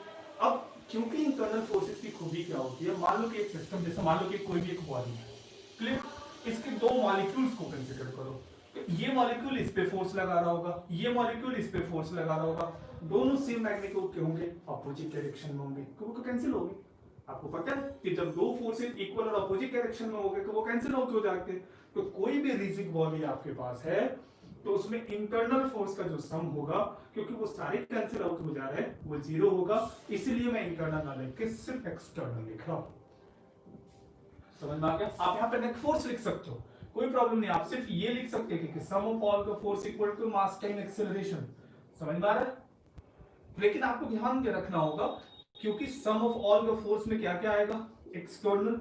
अब क्योंकि इंटरनल फोर्सेस की खूबी क्या होती है, मान लो कि एक सिस्टम, जैसे मान लो कि कोई भी एक बॉडी है, क्लियर, इसके दो मॉलिक्यूल्स को कंसीडर करो, तो ये मॉलिक्यूल इस पे फोर्स लगा रहा होगा, ये मॉलिक्यूल इस पे फोर्स लगा रहा होगा, दोनों सेम मैग्नीट्यूड के होंगे, अपोजिट डायरेक्शन में होंगे, तो वो कैंसिल होंगे। आपको पता है कि जब दो फोर्सेस इक्वल और अपोजिट डायरेक्शन में होंगे तो वो कैंसिल आउट हो जाते हैं। तो कोई भी रिजिड बॉडी आपके पास है तो उसमें इंटरनल फोर्स का जो सम होगा, क्योंकि वो सारे कैंसिल आउट हो जा रहे हैं, वो जीरो होगा, इसीलिए मैं इंटरनल ना लिख के सिर्फ एक्सटर्नल लिख रहा हूं। समझ में आ गया? आप यहां पे नेट फोर्स लिख सकते हो, कोई प्रॉब्लम नहीं, आप सिर्फ ये लिख सकते हैं कि sum of all the force equal to mass time acceleration. समझ में आ रहा है? लेकिन आपको ध्यान में रखना होगा, क्योंकि sum of all the force में क्या क्या आएगा, external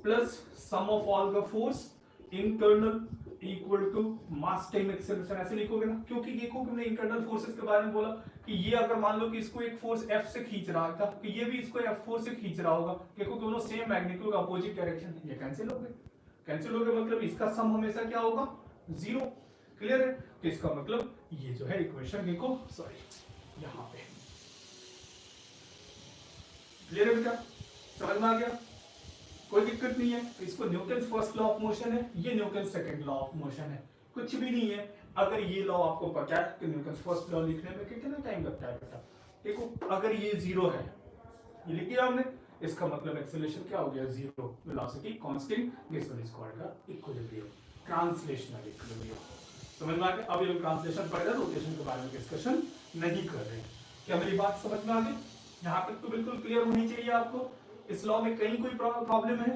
plus sum of all the force internal equal to mass time acceleration, ऐसे लिखोगे ना, क्योंकि देखो कि हमने इंटरनल फोर्सेस के बारे में बोला कि ये अगर मान लो कि इसको एक फोर्स F से खींच रहा था, कि ये भी इसको F4 से खींच रहा होगा, देखो दोनों सेम मैग्नीट्यूड अपोजिट डायरेक्शन, ये कैंसिल हो गए। कैंसिल हो गए मतलब इसका सम हमेशा क्या होगा, जीरो। क्लियर है? तो इसका मतलब ये जो है इक्वेशन देखो, सॉरी यहां पे, क्लियर है बेटा? समझ में आ गया? कोई दिक्कत नहीं है। इसको Newton first law of motion है, ये Newton second law of motion है, कुछ भी नहीं है। अगर ये लॉ आपको पता है कि न्यूटन फर्स्ट लॉ लिखने में कितना टाइम लगता है बेटा, देखो अगर ये जीरो है, ये लिख दिया हमने, इसका मतलब एक्सेलरेशन क्या हो गया, zero, velocity constant, this one is called equilibrium, translational equilibrium. समझ में आ गया? अब ये ट्रांसलेशन पढ़ेगा, रोटेशन के बारे में डिस्कशन नहीं कर रहे हैं। क्या मेरी बात समझ में आ गई? यहाँ तक तो बिल्कुल क्लियर होनी चाहिए आपको। इस लॉ में कहीं कोई प्रॉब्लम है?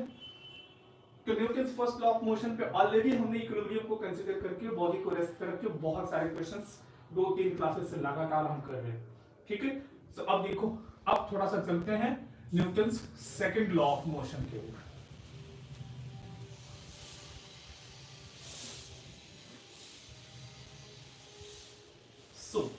तो Newton first law of motion पे ऑलरेडी हमने इक्विलिब्रियम को कंसीडर करके बॉडी को रेस्ट करके बहुत सारे क्वेश्चंस 2-3 क्लासेस से लगातार हम कर रहे हैं, ठीक है। तो अब देखो, अब थोड़ा सा चलते हैं Newton second law of motion के ऊपर। सो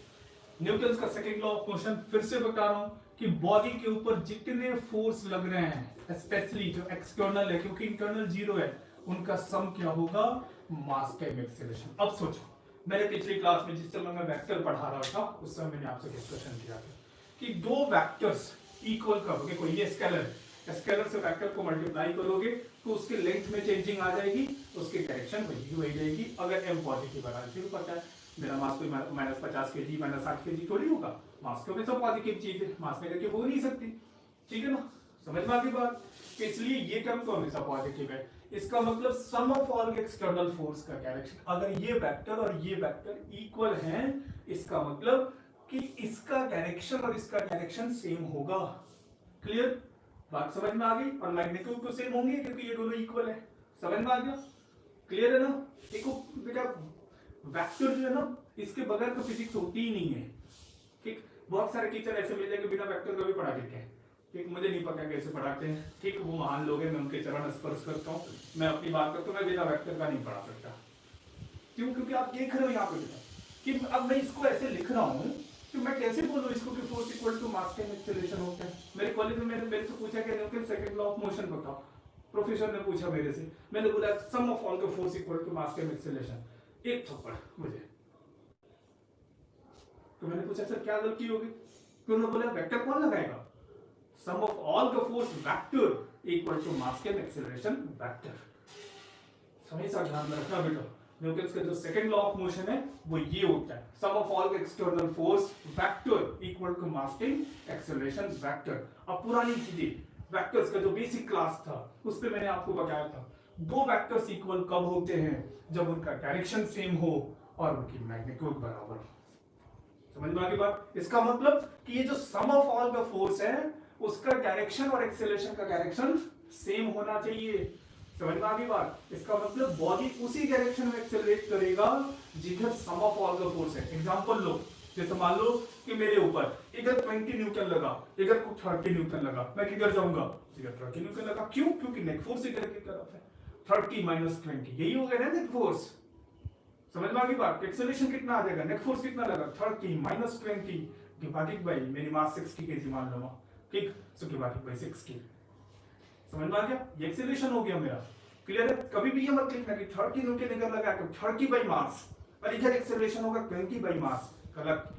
न्यूटन का सेकंड लॉ ऑफ मोशन फिर से बता रहा हूं कि बॉडी के ऊपर जितने फोर्स लग रहे हैं, स्पेशली जो एक्सटर्नल है, क्योंकि इंटरनल जीरो है, उनका सम क्या होगा, मास टाइम एक्सेलरेशन। अब सोचो, मैंने पिछली क्लास में जिस समय मैं वेक्टर पढ़ा रहा था उस समय मैंने आपसे डिस्कशन किया था कि दो वेक्टर्स इक्वल करोगे, कोई ये स्केलर है, स्केलर से वेक्टर को मल्टीप्लाई करोगे तो उसके लेंथ में चेंजिंग आ जाएगी, उसकी डायरेक्शन वही जाएगी। अगर m पॉजिटिव है, फिर पता है मेरा मास कोई -50 kg -60 kg थोड़ी होगा, मास तो हमेशा पॉजिटिव चीज है, मास में करके हो नहीं सकती, ठीक है ना? समझ में आ गई बात? इसलिए ये टर्म तो हमेशा पॉजिटिव है। इसका मतलब सम ऑफ ऑल एक्सटर्नल फोर्स का डायरेक्शन, अगर ये वेक्टर और ये वेक्टर इक्वल हैं, इसका मतलब कि इसका डायरेक्शन और इसका डायरेक्शन सेम होगा। क्लियर? बात समझ में आ गई? और मैग्नीट्यूड तो सेम होंगे क्योंकि ये दोनों इक्वल है। समझ में आ गया? क्लियर है ना? देखो बेटा, वेक्टर जो है ना, इसके बगैर तो फिजिक्स होती ही नहीं है, ठीक। बहुत सारे टीचर ऐसे मिल जाएंगे बिना वेक्टर का भी पढ़ा देते हैं, ठीक। मुझे नहीं पता कैसे पढ़ाते हैं, ठीक, वो महान लोग हैं, मैं उनके चरण स्पर्श करता हूँ। मैं अपनी बात करता हूँ, मैं बिना वेक्टर का नहीं पढ़ा सकता। क्यों? क्योंकि आप देख रहे हो यहाँ पे बेटा कि अब मैं इसको ऐसे लिख रहा हूँ तो मैं कैसे बोलूँ इसको कि force equal to mass time acceleration होता है। मेरे कॉलेज में मेरे से पूछा कि Newton second law of motion बताओ, प्रोफेसर ने पूछा मेरे से, मैंने बोला sum of all the force equal to mass time acceleration, एक थप्पड़ मुझे। तो मैंने पूछा सर क्या गलती होगी, तो उन्होंने बोला वेक्टर कौन लगाएगा, sum of all the force vector equal to mass time acceleration vector. हमेशा ध्यान में रखना बेटा, न्यूटन का जो सेकंड लॉ ऑफ मोशन है वो ये होता है, sum of all external force vector equal to mass time acceleration vector. अब पुरानी चीजें, वेक्टर्स का जो बेसिक क्लास था उस पे मैंने आपको बताया था, दो वेक्टर्स इक्वल कब होते हैं, जब उनका डायरेक्शन सेम हो और उनकी मैग्नीट्यूड बराबर हो। समझ में आ गई बात? इसका मतलब कि ये जो सम ऑफ ऑल द फोर्स है उसका डायरेक्शन और एक्सेलरेशन का डायरेक्शन सेम होना चाहिए। समझ में आ गई बात? इसका मतलब बॉडी उसी डायरेक्शन में एक्सेलरेट करेगा जिधर सम ऑफ ऑल द फोर्स है। एग्जांपल लो, जैसे मान लो कि मेरे ऊपर इधर 20 न्यूटन लगा, इधर को 30 न्यूटन लगा, मैं किधर जाऊंगा, इधर 30 न्यूटन लगा। क्यों? क्योंकि नेट फोर्स इधर की तरफ है, 30 - 20 यही हो गया ना नेट फोर्स। समझ में आ गई बात? एक्सेलरेशन कितना आ जाएगा, नेट फोर्स कितना लगा, 30 - 20 डिवाइडेड बाय मेरी मास 60 kg मान लो, ठीक, सो डिवाइडेड बाय 60। समझ में आ गया? ये एक्सेलरेशन हो गया मेरा, क्लियर है? कभी भी ये मत लिखना कि 30 न्यूटन इधर लगा के 30 बाई मास और इधर एक्सेलरेशन होगा 20 बाई मास, गलत।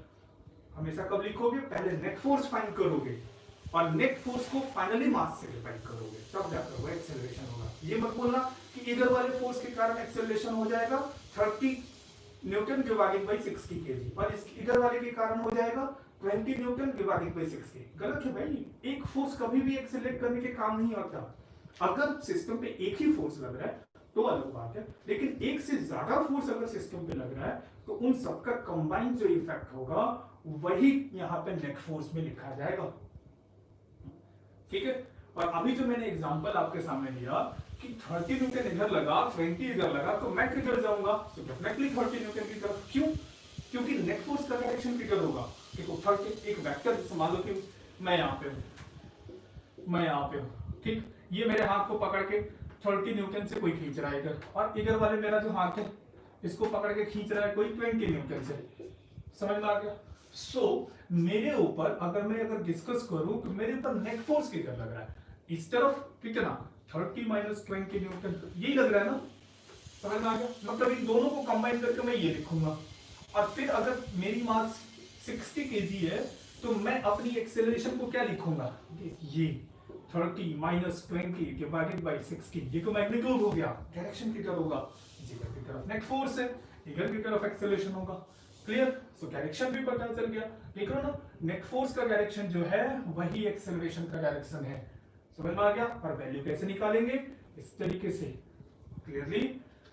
हमेशा कब लिखोगे? पहले नेट फोर्स फाइंड करोगे और नेट फोर्स को फाइनली मास से डिवाइड करोगे, तब जाकर वो एक्सेलरेशन होगा। ये मत बोलना कि इधर वाले फोर्स के कारण एक्सेलरेशन हो जाएगा 30 न्यूटन डिवाइडेड बाई 60 केजी और इस इधर वाले के कारण हो जाएगा 20 न्यूटन डिवाइडेड बाई 60। गलत है भाई, एक फोर्स कभी भी एक्सेलरेट करने के काम नहीं आता। अगर सिस्टम पे एक ही फोर्स लग रहा है तो अलग बात है, लेकिन एक से ज्यादा फोर्स अगर सिस्टम पे लग रहा है तो उन सबका कंबाइंड जो इफेक्ट होगा वही यहाँ पे नेट फोर्स में लिखा जाएगा, ठीक है। और अभी जो मैंने एग्जांपल आपके सामने दिया कि 30 न्यूटन इधर लगा 20 इधर लगा तो मैं किधर जाऊंगा? तो डेफिनेटली 30 न्यूटन की तरफ। क्यों? क्योंकि नेट फोर्स का डायरेक्शन किधर होगा? देखो 30 एक वेक्टर, जैसे मान लो कि मैं यहाँ पे हूँ, मैं यहाँ पे हूँ, ठीक। ये मेरे हाथ को पकड़ के 30 न्यूटन से कोई खींच रहा है इधर, और इधर वाले मेरा जो हाथ है इसको पकड़ के खींच रहा है कोई 20 न्यूटन से। समझ में आ गया? मेरे ऊपर अगर डिस्कस करूं तो मेरे ऊपर नेट फोर्स किधर लग रहा है? इस तरफ कितना? 30 माइनस 20 न्यूटन, यही लग रहा है ना? समझ में आ गया? मतलब इन दोनों को कंबाइन करके मैं ये लिखूंगा। और फिर अगर मेरी मास 60 केजी है तो मैं अपनी एक्सेलरेशन को क्या लिखूंगा? ये 30 माइनस 20 डिवाइडेड बाई 60। ये तो मैग्नीट्यूड हो गया, डायरेक्शन किधर होगा? इधर की तरफ नेट फोर्स है, इधर की तरफ एक्सेलरेशन होगा। क्लियर? सो डायरेक्शन भी पता चल गया। देख लो ना, नेट फोर्स का डायरेक्शन जो है वही एक्सेलरेशन का डायरेक्शन है। समझ में आ गया? और वैल्यू कैसे निकालेंगे? इस तरीके से। क्लियरली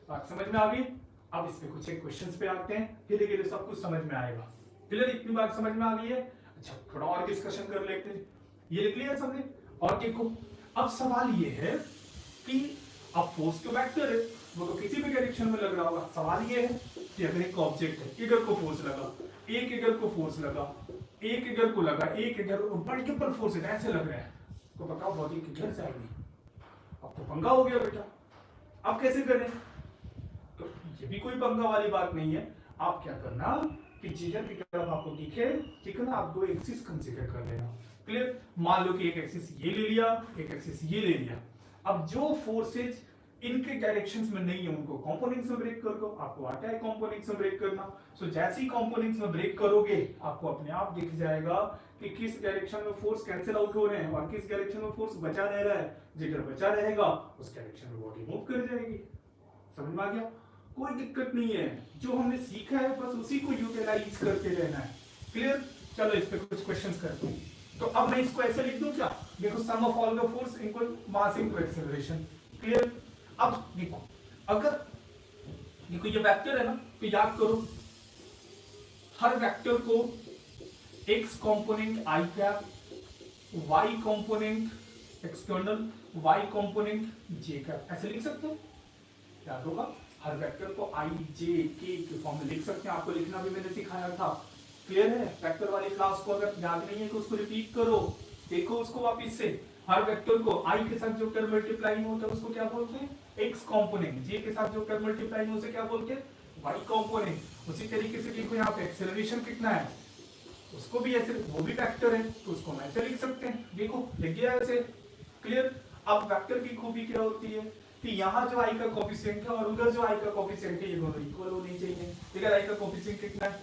बात समझ में आ गई? अब इस पे कुछ एक क्वेश्चंस पे आते हैं, धीरे धीरे सब कुछ समझ में आएगा। क्लियर? इतनी बात समझ में आ गई है? अच्छा, थोड़ा और डिस्कशन कर लेते हैं। ये लिख लिया सबने? और देखो, अब सवाल ये है कि अब फोर्स तो वेक्टर है, वो तो किसी भी डायरेक्शन में लग रहा होगा। सवाल ये है कि अगर एक ऑब्जेक्ट है, इधर को फोर्स लगा, एक इधर को फोर्स लगा, एक इधर को लगा, एक इधर, मल्टीपल फोर्सेस ऐसे लग रहे हैं, तो बताओ बॉडी किधर से आएगी? अब तो पंगा हो गया बेटा। अब कैसे करें? तो ये भी कोई पंगा वाली बात नहीं है। आप क्या करना कि जिधर की तरफ आपको दिखे, ठीक है ना, आप दो एक्सिस कंसीडर कर लेना। क्लियर? मान लो कि एक एक्सिस ये ले लिया, एक एक्सिस ये ले लिया। अब जो फोर्सेज इनके डायरेक्शंस में नहीं है उनको कंपोनेंट्स में ब्रेक कर दो। आपको आता है कंपोनेंट्स में ब्रेक करना। सो जैसे ही कंपोनेंट्स में ब्रेक करोगे आपको अपने आप दिख जाएगा कि किस डायरेक्शन में फोर्स कैंसिल आउट हो रहे हैं और किस डायरेक्शन में फोर्स बचा रह रहा है। जिधर बचा रहेगा उस डायरेक्शन में बॉडी मूव कर जाएगी। समझ में आ गया? कोई दिक्कत नहीं है, जो हमने सीखा है बस उसी को यूटिलाइज करते रहना है। क्लियर? चलो इस पे कुछ क्वेश्चंस करते हैं। तो अब मैं इसको ऐसे लिख दूं क्या? देखो, sum of all the force equal mass into acceleration. Clear? अब देखो, अगर देखो ये वेक्टर है ना, तो याद करो हर वेक्टर को x component i cap, y component external, y component j cap, ऐसे लिख सकते हो। याद होगा, हर वेक्टर को i j k के फॉर्म में लिख सकते हैं। आपको लिखना भी मैंने सिखाया था। क्लियर है? वेक्टर वाली क्लास को अगर याद नहीं है तो उसको रिपीट करो, देखो उसको वापस से। हर वेक्टर को i के साथ जो टर्म मल्टीप्लाई होता है उसको क्या बोलते हैं? x component. j के साथ जो टर्म मल्टीप्लाई होता है उसे क्या बोलते हैं? y component. उसी तरीके से देखो यहाँ पे एक्सेलरेशन कितना है, उसको भी ऐसे, वो भी वेक्टर है तो उसको हम ऐसे लिख सकते हैं। देखो लिख गया ऐसे। क्लियर? अब वेक्टर की खूबी क्या होती है कि यहाँ जो i का कोफिशिएंट है और उधर जो i का कोफिशिएंट है ये दोनों इक्वल होने चाहिए। इधर i का कोफिशिएंट कितना है?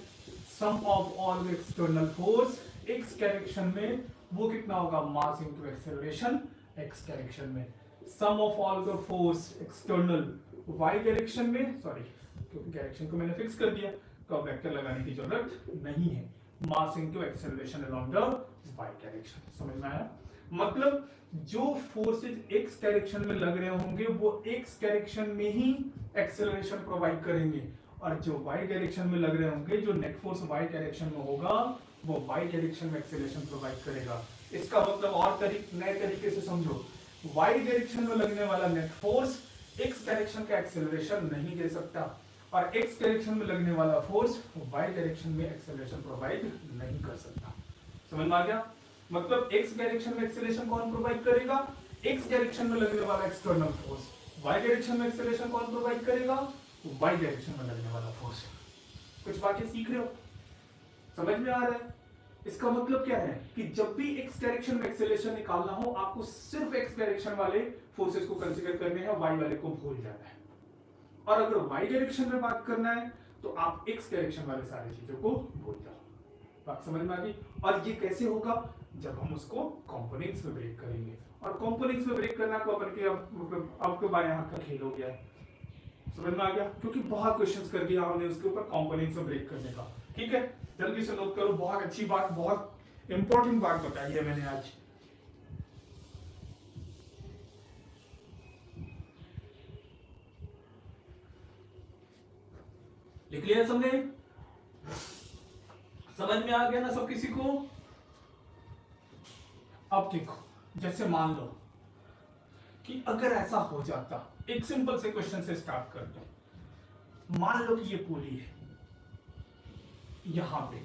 Sum of all external force x direction में वो कितना होगा? Mass into acceleration x direction में। Sum of all the force external y direction में, सॉरी क्योंकि डायरेक्शन को मैंने फिक्स कर दिया तो अब वेक्टर लगाने की जरूरत नहीं है। मास into acceleration along the y direction. समझ में आया? मतलब जो फोर्सेज x डायरेक्शन में लग रहे होंगे वो x डायरेक्शन में ही एक्सेलरेशन प्रोवाइड करेंगे, और जो y डायरेक्शन में लग रहे होंगे, जो नेट फोर्स y डायरेक्शन में होगा वो y डायरेक्शन में एक्सेलरेशन प्रोवाइड करेगा। इसका मतलब और नए तरीके से समझो, y डायरेक्शन में लगने वाला नेट फोर्स x डायरेक्शन का एक्सेलरेशन नहीं दे सकता, और x डायरेक्शन में लगने वाला फोर्स y डायरेक्शन में एक्सेलरेशन प्रोवाइड नहीं कर सकता। समझ में आ गया? मतलब x डायरेक्शन में एक्सेलरेशन कौन प्रोवाइड करेगा? x डायरेक्शन में लगने वाला एक्सटर्नल फोर्स। y डायरेक्शन में एक्सेलरेशन कौन प्रोवाइड करेगा? y डायरेक्शन में लगने वाला फोर्स। कुछ बातें सीख रहे हो? समझ में आ रहा है? इसका मतलब क्या है कि जब भी एक्स डायरेक्शन में एक्सेलरेशन निकालना हो आपको सिर्फ एक्स डायरेक्शन वाले फोर्सेस को कंसीडर करने हैं, वाई वाले को भूल जाना है। और अगर वाई डायरेक्शन में बात करना है तो आप एक्स डायरेक्शन वाले सारी चीजों को भूल जाओ। बात समझ में आ गई? और ये कैसे होगा? जब हम उसको कंपोनेंट्स में ब्रेक करेंगे। और कंपोनेंट्स में ब्रेक करना को अपन के अब के बाद यहाँ का खेल हो गया, समझ में आ गया? क्योंकि बहुत क्वेश्चंस कर दिया हमने उसके ऊपर कंपोनेंट्स में ब्रेक करने का। ठीक है, जल्दी से नोट करो, बहुत अच्छी बात, बहुत इंपॉर्टेंट बात बताई है मैंने आज। लिख लिया सबने? समझ में आ गया ना सब किसी को? अब देखो, जैसे मान लो कि अगर ऐसा हो जाता, एक सिंपल से क्वेश्चन से स्टार्ट करते हैं। मान लो कि ये पुली है यहां पे,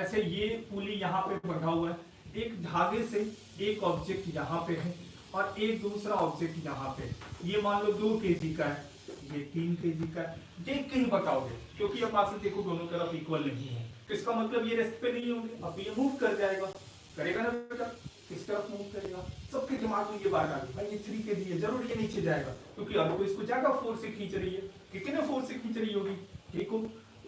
ऐसे ये पुली यहां पे बंधा हुआ है, एक धागे से एक ऑब्जेक्ट यहां पे है और एक दूसरा ऑब्जेक्ट यहां पे। ये मान लो 2 केजी का है, ये 3 केजी का है। देख के ही बताओगे, क्योंकि अब पास देखो दोनों तरफ इक्वल नहीं है, तो इसका मतलब ये रेस्ट पे नहीं होंगे। अब ये मूव कर जाएगा, करेगा ना बेटा? किस तरफ मूव करेगा? सबके दिमाग में ये बात आ गई, भाई ये 3 केजी है, जरूर ये नीचे जाएगा, क्योंकि अब इसको ज्यादा फोर्स से खींच रही है। कितने फोर्स से खींच रही होगी? देखो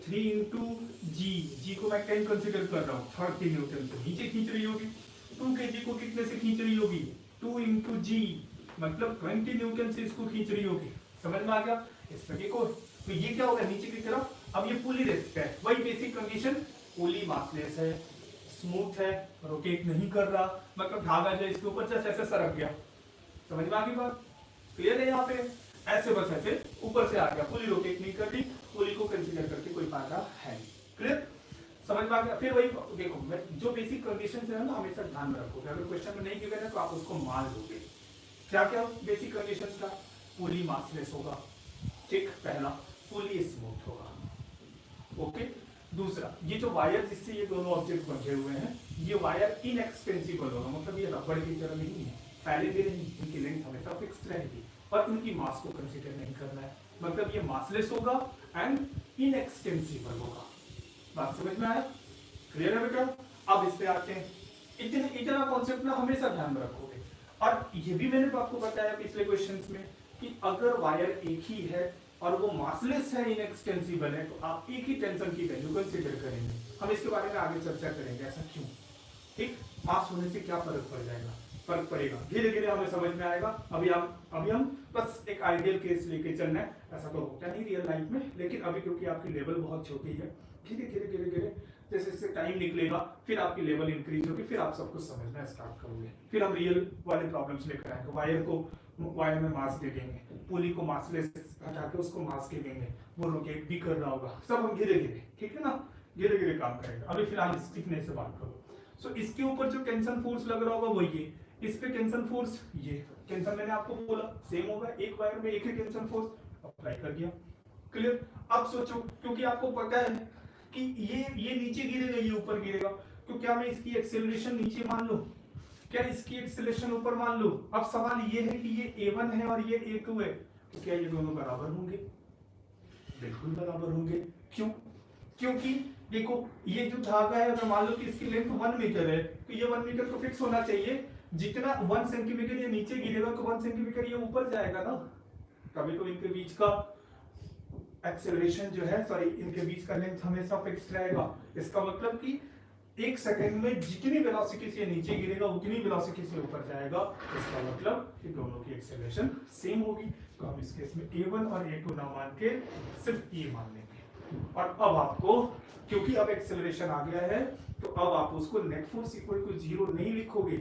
3 इंटू जी को मैं 10 कंसिडर कर रहा हूँ, 30 न्यूटन से नीचे खींच रही होगी। 2 केजी को कितने से खींच रही होगी? 2 इंटू जी, मतलब 20 न्यूटन से इसको खींच रही होगी। समझ में आ गया? इस तरीके को, तो ये क्या होगा नीचे की तरफ। अब ये पुली रेस्ट है, वही बेसिक कंडीशन, पुली मासलेस है, स्मूथ है, रोटेट नहीं कर रहा, मतलब धागा जो इसके ऊपर जैसे ऐसे सरक गया। समझ में आ गई बात? क्लियर है? यहाँ पे ऐसे बस ऐसे ऊपर से आ गया, पुली रोटेट नहीं कर रही, पुली को कंसीडर करके कोई फायदा है नहीं। क्लियर? समझ में आ गया? फिर वही देखो, जो बेसिक कंडीशन है ना हमेशा ध्यान में रखोगे, अगर क्वेश्चन में नहीं गिवेगा तो आप उसको मान लोगे। क्या क्या बेसिक कंडीशन का? पुली मासलेस होगा, ठीक, पहला। पुली स्मूथ होगा, ओके। दूसरा, ये जो वायर जिससे ये दोनों ऑब्जेक्ट बंधे हुए हैं, ये वायर इनएक्सपेंसिबल होगा, मतलब ये रबड़ की तरह नहीं है, फैले भी नहीं, इनकी लेंथ हमेशा फिक्स रहेगी और इनकी मास को कंसीडर नहीं करना है, मतलब ये मासलेस होगा एंड इनएक्सटेंसिबल होगा। बात समझ में आया? क्लियर है बेटा? अब इस पे आते हैं। इतना कॉन्सेप्ट ना हमेशा ध्यान में रखोगे। और ये भी मैंने आपको बताया पिछले क्वेश्चंस में कि अगर वायर एक ही है और वो मासलेस है, इनएक्सटेंसिबल है, तो आप एक ही टेंशन की वैल्यू कंसीडर करेंगे। हम इसके बारे में आगे चर्चा करेंगे, ऐसा क्यों, ठीक। मास होने से क्या फर्क पड़ जाएगा? फर्क पड़ेगा, धीरे धीरे हमें समझ में आएगा। अभी हम बस एक आइडियल केस लेके चलना है, ऐसा तो होता नहीं रियल लाइफ में, लेकिन अभी क्योंकि आपकी लेवल बहुत छोटी है, धीरे धीरे जैसे जैसे टाइम निकलेगा फिर आपकी लेवल इंक्रीज होगी, फिर आप सब कुछ समझना स्टार्ट करोगे, फिर हम रियल वाले प्रॉब्लम्स लेकर आएंगे। वायर में मास दे देंगे, पुली को मासलेस हटा के उसको मास के देंगे, वो रोटेट भी कर रहा होगा, सब हम धीरे धीरे, ठीक है ना, धीरे धीरे काम करेंगे। अभी फिलहाल स्टिकनेस से बात करो। सो इसके ऊपर जो टेंशन फोर्स लग रहा होगा वो ये, इस पे टेंशन फोर्स, ये टेंशन मैंने आपको बोला सेम होगा, एक वायर में एक ही टेंशन फोर्स अप्लाई कर दिया। क्लियर? अब सोचो, क्योंकि आपको पता है कि ये नीचे गिरेगा, ये ऊपर गिरेगा, तो क्या मैं इसकी एक्सेलरेशन नीचे मान लूं? क्या इसकी एक्सेलरेशन ऊपर मान लूं? अब सवाल ये है कि ये A1 है और ये A2 है, तो क्या ये दोनों बराबर होंगे? बिल्कुल बराबर होंगे। क्यों? क्योंकि देखो ये जो धागा है, अगर मान लो कि इसकी लेंथ 1 मीटर है, तो ये 1 मीटर तो फिक्स होना चाहिए। जितना 1 सेंटीमीटर ये नीचे गिरेगा तो 1 सेंटीमीटर ये ऊपर जाएगा ना। कभी तो इनके बीच का एक्सेलरेशन जो है, सॉरी, इनके बीच का लेंथ हमेशा फिक्स रहेगा। इसका मतलब कि 1 सेकंड में जितनी वेलोसिटी से नीचे गिरेगा उतनी वेलोसिटी से ऊपर जाएगा। इसका मतलब कि दोनों की एक्सेलरेशन सेम होगी। तो हम इस केस में A1 और A2 ना मान के सिर्फ E मान लेंगे। और अब आपको, क्योंकि अब एक्सेलरेशन आ गया है, तो अब आप उसको नेट फोर्स इक्वल टू 0 नहीं लिखोगे।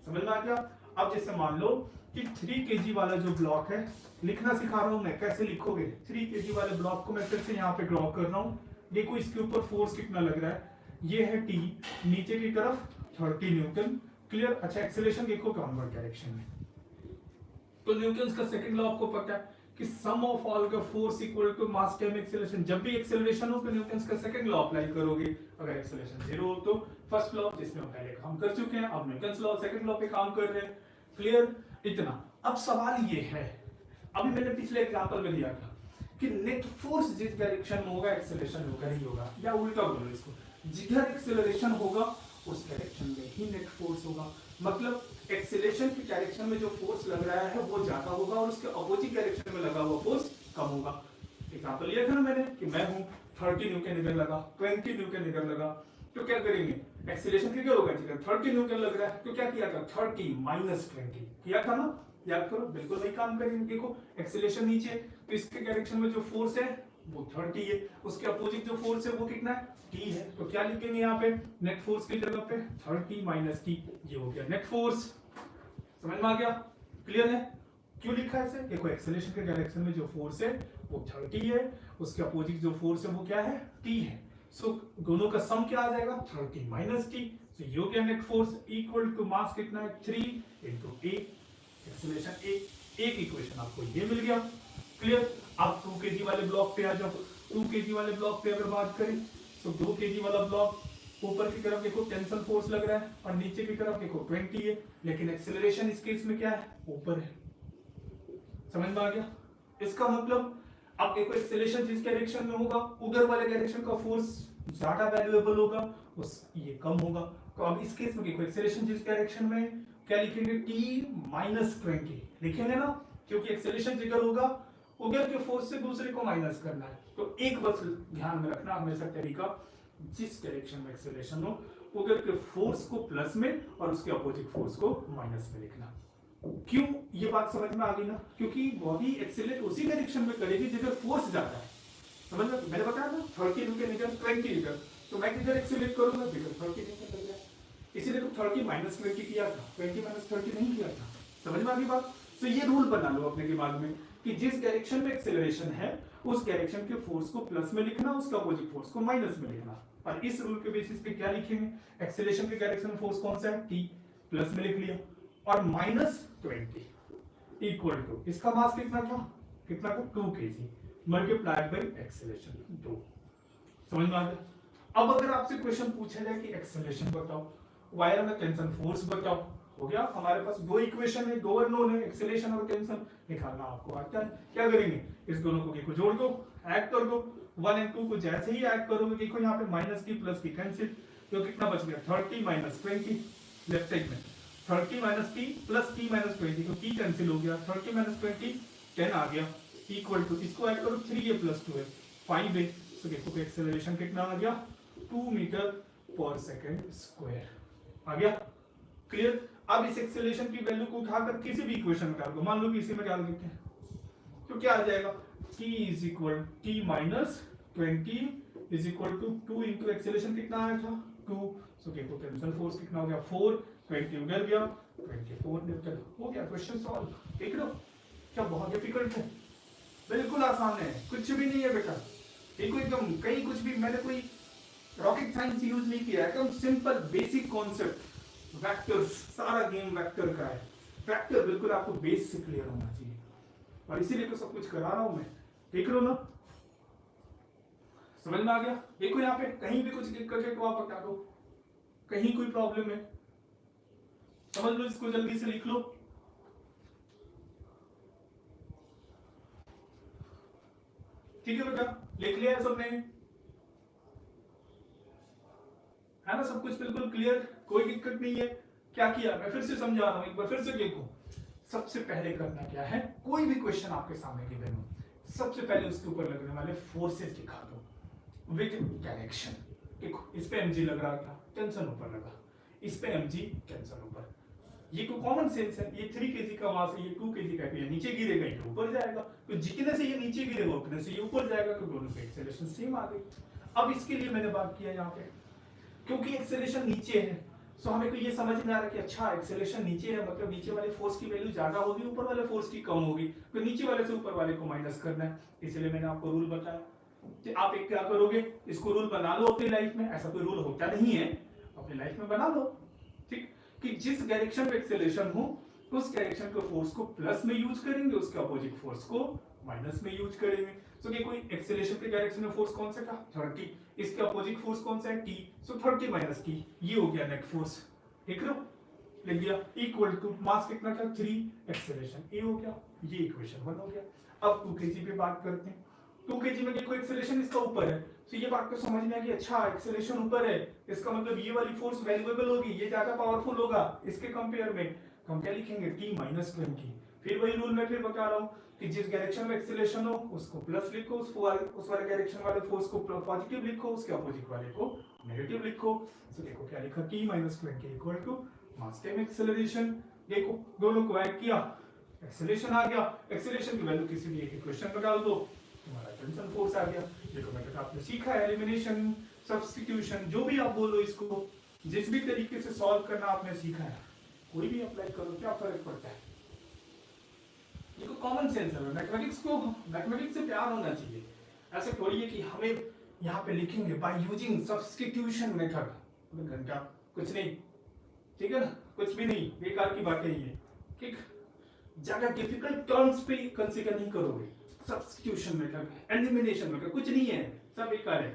समझ में आ गया? अब जैसे मान लो कि 3 kg वाला जो ब्लॉक है, लिखना सिखा रहा हूं मैं, कैसे लिखोगे। 3 kg वाले ब्लॉक को मैं फिर से यहाँ पे ड्रॉ कर रहा हूँ। देखो इसके ऊपर फोर्स कितना लग रहा है, ये है T, नीचे की तरफ 30 न्यूटन। क्लियर? अच्छा, एक्सेलरेशन देखो डाउनवर्ड डायरेक्शन में, तो न्यूटन्स का सेकंड लॉ आपको पता है कि sum of all the force equal to mass time acceleration. जब भी एक्सेलरेशन हो तो न्यूटन्स का सेकंड लॉ अप्लाई करोगे। अगर एक्सेलरेशन 0 हो तो फर्स्ट लॉ, जिसमें हम पहले काम कर चुके हैं, अब न्यूटन्स लॉ सेकंड लॉ पे काम कर रहे हैं। क्लियर? इतना। अब सवाल ये है, अभी मैंने पिछले एग्जांपल में दिया था कि नेट फोर्स जिस डायरेक्शन में होगा एक्सेलरेशन होगा नहीं होगा, या उल्टा बोलो इसको, जिधर एक्सेलरेशन होगा उस डायरेक्शन में ही नेट फोर्स होगा। मतलब एक्सेलरेशन की डायरेक्शन में जो फोर्स लग रहा है वो ज्यादा होगा और उसके अपोजिट डायरेक्शन में लगा हुआ फोर्स कम होगा। एग्जांपल लिया था ना मैंने कि मैं हूं 30 न्यूटन इधर लगा, 20 न्यूटन इधर लगा, तो क्या करेंगे, एक्सेलरेशन कितना होगा, 30 न्यूटन लग रहा है तो क्या किया था, 30 माइनस 20 किया था ना, याद करो, बिल्कुल वही काम करेंगे। देखो एक्सेलरेशन नीचे, तो इसके डायरेक्शन में जो फोर्स है वो 30 है, उसके अपोजिट जो फोर्स है वो कितना है, t है। तो क्या लिखेंगे यहाँ पे, नेट फोर्स की जगह पे 30 माइनस t, ये हो गया नेट फोर्स। समझ में आ गया, क्लियर है। क्यों लिखा है इसे, देखो एक्सेलरेशन के डायरेक्शन में जो फोर्स है वो 30 है, उसके अपोजिट जो फोर्स है वो क्या है, t है। सो दोनों का सम क्या आ जाएगा, 30 माइनस t। सो ये हो गया net force equal to mass कितना है, 3 into a, एक्सेलरेशन एक इक्वेशन आपको ये मिल गया, क्लियर। अब 2 kg वाले ब्लॉक पे आ जाओ। 2 kg वाले ब्लॉक पे अगर बात करें तो 2 kg वाला ब्लॉक, ऊपर की तरफ देखो टेंशन फोर्स लग रहा है और नीचे की तरफ देखो 20 है, लेकिन एक्सेलरेशन इस केस में क्या है, ऊपर है। समझ में आ गया, इसका मतलब अब देखो एक्सेलरेशन जिस डायरेक्शन में होगा उधर वाले डायरेक्शन का फोर्स ज्यादा वैल्यूएबल होगा, उस ये कम होगा। तो अब इस केस में देखो एक्सेलरेशन जिस डायरेक्शन में, क्या लिखेंगे, t माइनस 20 लिखेंगे ना, क्योंकि एक्सेलरेशन जिधर होगा उधर के फोर्स से दूसरे को माइनस करना है। तो एक बस ध्यान में रखना हमेशा तरीका, जिस डायरेक्शन में एक्सेलरेशन हो उधर के फोर्स को प्लस में और उसके अपोजिट फोर्स को माइनस में लिखना। क्यों, ये बात समझ में आ गई ना, क्योंकि बॉडी एक्सेलरेट उसी डायरेक्शन में करेगी जिधर फोर्स ज्यादा है। समझ में, मैंने बताया ना 30 न्यूटन इधर 20 इधर, तो मैं किधर एक्सेलरेट करूंगा, जिधर 30 न्यूटन लग रहा है। इसीलिए तो 30 माइनस 20 किया था, 20 माइनस 30 नहीं किया था। समझ में आ गई बात। तो ये रूल बना लो अपने दिमाग में कि जिस डायरेक्शन में एक्सेलरेशन है उस डायरेक्शन के फोर्स को प्लस में लिखना, उसका अपोजिट फोर्स को माइनस में लिखना। और इस रूल के बेसिस पे क्या लिखेंगे, एक्सेलरेशन के डायरेक्शन में फोर्स कौन सा है, t, प्लस में लिख लिया, और माइनस 20 इक्वल टू इसका मास कितना था, 2 kg मल्टीप्लाइड बाय एक्सेलरेशन 2। समझ में आ गया। अब अगर आपसे क्वेश्चन पूछा जाए कि एक्सेलरेशन बताओ, वायर में टेंशन फोर्स बताओ, हो गया हमारे पास दो इक्वेशन है, दो अननोन है, एक्सेलरेशन और टेंशन निकालना आपको आता है। क्या करेंगे, इस दोनों को जोड़ दो, ऐड कर दो, 1 और 2 को जैसे ही ऐड करोगे देखो यहाँ पे माइनस की प्लस की कैंसिल, तो कितना बच गया, 30 माइनस 20 लेफ्ट साइड में, 30 minus t plus t minus 20, तो t कैंसिल हो गया, 30 माइनस 20 10 आ गया, इक्वल टू इसको ऐड करो, 3a प्लस 2 है 5a। तो देखो एक्सेलरेशन कितना आ गया, 2 मीटर पर सेकंड स्क्वायर आ गया, क्लियर। अब इस एक्सेलरेशन की वैल्यू को उठाकर किसी भी इक्वेशन में डाल दो, मान लो कि इसी में डाल देते हैं, तो क्या आ जाएगा, t is equal t minus 20 is equal to 2 into acceleration कितना आया था 2, सो देखो टेंशन फोर्स कितना हो गया 4, 20 उधर गया 24 न्यूटन, हो गया क्वेश्चन सॉल्व। देख लो क्या बहुत डिफिकल्ट है, बिल्कुल आसान है, कुछ भी नहीं है बेटा, देखो एकदम कहीं कुछ भी मैंने कोई रॉकेट साइंस यूज नहीं किया, एकदम सिंपल बेसिक कॉन्सेप्ट, वेक्टर्स, सारा गेम वेक्टर का है, वेक्टर बिल्कुल आपको बेस से क्लियर होना चाहिए, और इसीलिए तो सब कुछ करा रहा हूं मैं, देख लो ना, समझ में आ गया। देखो यहाँ पे कहीं भी कुछ दिक्कत है तो आप बता दो, कहीं कोई प्रॉब्लम है समझ लो, इसको जल्दी से लिख लो। ठीक है बेटा, लिख लिया है सबने, है ना, सब कुछ बिल्कुल क्लियर, कोई दिक्कत नहीं है। क्या किया, मैं फिर से समझा रहा हूं, एक बार फिर से देखो। सबसे पहले करना क्या है, कोई भी क्वेश्चन आपके सामने गिवन हो, सबसे पहले उसके ऊपर लगने वाले फोर्सेस दिखा दो विद डायरेक्शन। देखो इस पे mg लग रहा था, टेंशन ऊपर लगा, इस पे mg टेंशन ऊपर, ये तो कॉमन सेंस है, ये 3 kg का मास है, ये 2 kg का है, ये नीचे गिरेगा ये ऊपर जाएगा, तो जितने से ये नीचे गिरेगा उतने से ये ऊपर जाएगा, तो दोनों पे एक्सेलरेशन सेम आ गई। अब इसके लिए मैंने बात किया यहाँ पे, क्योंकि एक्सेलरेशन नीचे है, सो हमें को ये समझ में आ रहा है कि अच्छा एक्सेलरेशन नीचे है, मतलब नीचे वाले फोर्स की वैल्यू ज्यादा होगी, ऊपर वाले फोर्स की कम होगी, तो नीचे वाले से ऊपर वाले को माइनस करना है। इसलिए मैंने आपको रूल बताया, तो आप एक क्या करोगे, इसको रूल बना लो अपनी लाइफ में, ऐसा कोई रूल होता नहीं है, अपनी लाइफ में बना लो, ठीक, कि जिस डायरेक्शन में एक्सेलरेशन हो उस डायरेक्शन के फोर्स को प्लस में यूज करेंगे, उसके अपोजिट फोर्स को माइनस में यूज करेंगे। सो देखो एक्सेलरेशन के डायरेक्शन में फोर्स कौन सा था 30, इसके अपोजिट फोर्स कौन सा है t, सो 30 माइनस t, ये हो गया नेट फोर्स, देख लो लिख दिया, इक्वल टू मास कितना था 3, एक्सेलरेशन a हो गया, ये इक्वेशन 1 हो गया। अब 2 kg पे बात करते हैं, 2 kg में देखो एक्सेलरेशन इसका ऊपर है, तो ये बात तो समझ में आ गई, अच्छा एक्सेलरेशन ऊपर है, इसका मतलब ये वाली फोर्स वैल्यूएबल होगी, ये ज्यादा पावरफुल होगा इसके कंपेयर में। हम क्या लिखेंगे t-20। फिर वही रूल में फिर बता रहा हूँ कि जिस डायरेक्शन में एक्सेलरेशन हो उसको प्लस लिखो, उस वाले डायरेक्शन वाले फोर्स को पॉजिटिव लिखो, उसके अपोजिट वाले को नेगेटिव लिखो। तो देखो क्या लिखा, t-20 equal to mass time acceleration. देखो दोनों को ऐड किया, एक्सेलरेशन आ गया, एक्सेलरेशन की वैल्यू किसी भी एक इक्वेशन में डाल दो, तुम्हारा टेंशन फोर्स आ गया। देखो मैंने आपने सीखा है एलिमिनेशन, सब्स्टिट्यूशन, जो भी आप बोलो इसको, जिस भी तरीके से सॉल्व करना आपने सीखा है, कोई भी अप्लाई करो, क्या फर्क पड़ता है। देखो कॉमन सेंस है, मैथमेटिक्स से प्यार होना चाहिए। ऐसे थोड़ी है कि हमें यहाँ पे लिखेंगे बाय यूजिंग सब्स्टिट्यूशन मेथड, घंटा कुछ नहीं, ठीक है ना, कुछ भी नहीं, बेकार की बातें ये, ठीक। ज्यादा डिफिकल्ट टर्म्स पे कंसीडर नहीं करोगे, सब्स्टिट्यूशन मेथड, एलिमिनेशन मेथड कुछ नहीं है, सब बेकार है,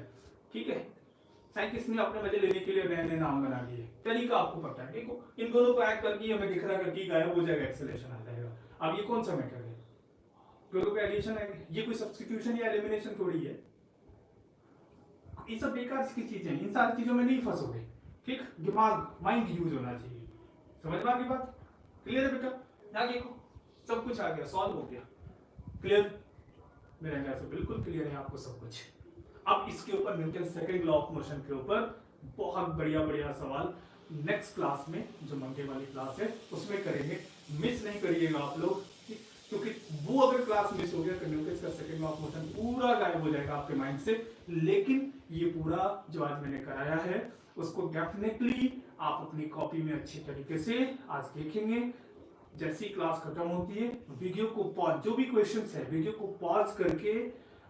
ठीक है। साइंटिस्ट ने अपने मजे लेने के लिए नए नए नाम बना दिए, तरीका आपको पता है। देखो इन दोनों को ऐड करके हमें दिख रहा है कि गायब हो जाएगा, एक्सेलरेशन आ जाएगा। अब ये कौन सा मेथड है, दोनों का एडिशन है, ये कोई सब्स्टिट्यूशन या एलिमिनेशन थोड़ी है। ये सब बेकार की चीजें, इन सारी चीजों में नहीं फंसोगे, ठीक। दिमाग, माइंड यूज होना चाहिए, समझ में आ गई बात, क्लियर है बेटा। यहाँ देखो सब कुछ आ गया, सॉल्व हो गया, क्लियर, मेरे ख्याल से बिल्कुल क्लियर है आपको सब कुछ। अब इसके ऊपर Newton second law of motion के ऊपर बहुत बढ़िया बढ़िया सवाल नेक्स्ट क्लास में, जो मंडे वाली क्लास है उसमें करेंगे, मिस नहीं करिएगा आप लोग, क्योंकि वो अगर क्लास मिस हो गया तो न्यूटन का सेकंड लॉ ऑफ मोशन पूरा गायब हो जाएगा आपके माइंड से। लेकिन ये पूरा जो आज मैंने कराया है उसको डेफिनेटली आप अपनी कॉपी में अच्छी तरीके से आज देखेंगे। जैसी क्लास खत्म होती है वीडियो को पॉज, जो भी क्वेश्चंस है वीडियो को पॉज करके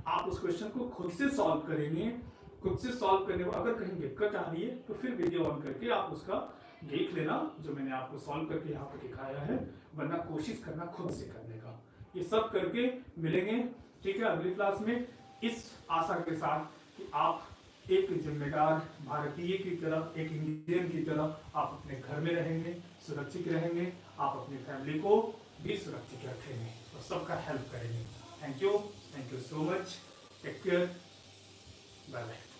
आप उस क्वेश्चन को खुद से सॉल्व करेंगे। खुद से सॉल्व करने को अगर कहीं दिक्कत आ रही है तो फिर वीडियो ऑन करके आप उसका देख लेना, जो मैंने आपको सॉल्व करके यहाँ पर दिखाया है, वरना कोशिश करना खुद से करने का। ये सब करके मिलेंगे, ठीक है, अगली क्लास में, इस आशा के साथ कि आप एक जिम्मेदार भारतीय की तरह, एक इंडियन की तरह आप अपने घर में रहेंगे, सुरक्षित रहेंगे, आप अपनी फैमिली को भी सुरक्षित रखेंगे और सबका हेल्प करेंगे। Thank you so much, take care, bye bye.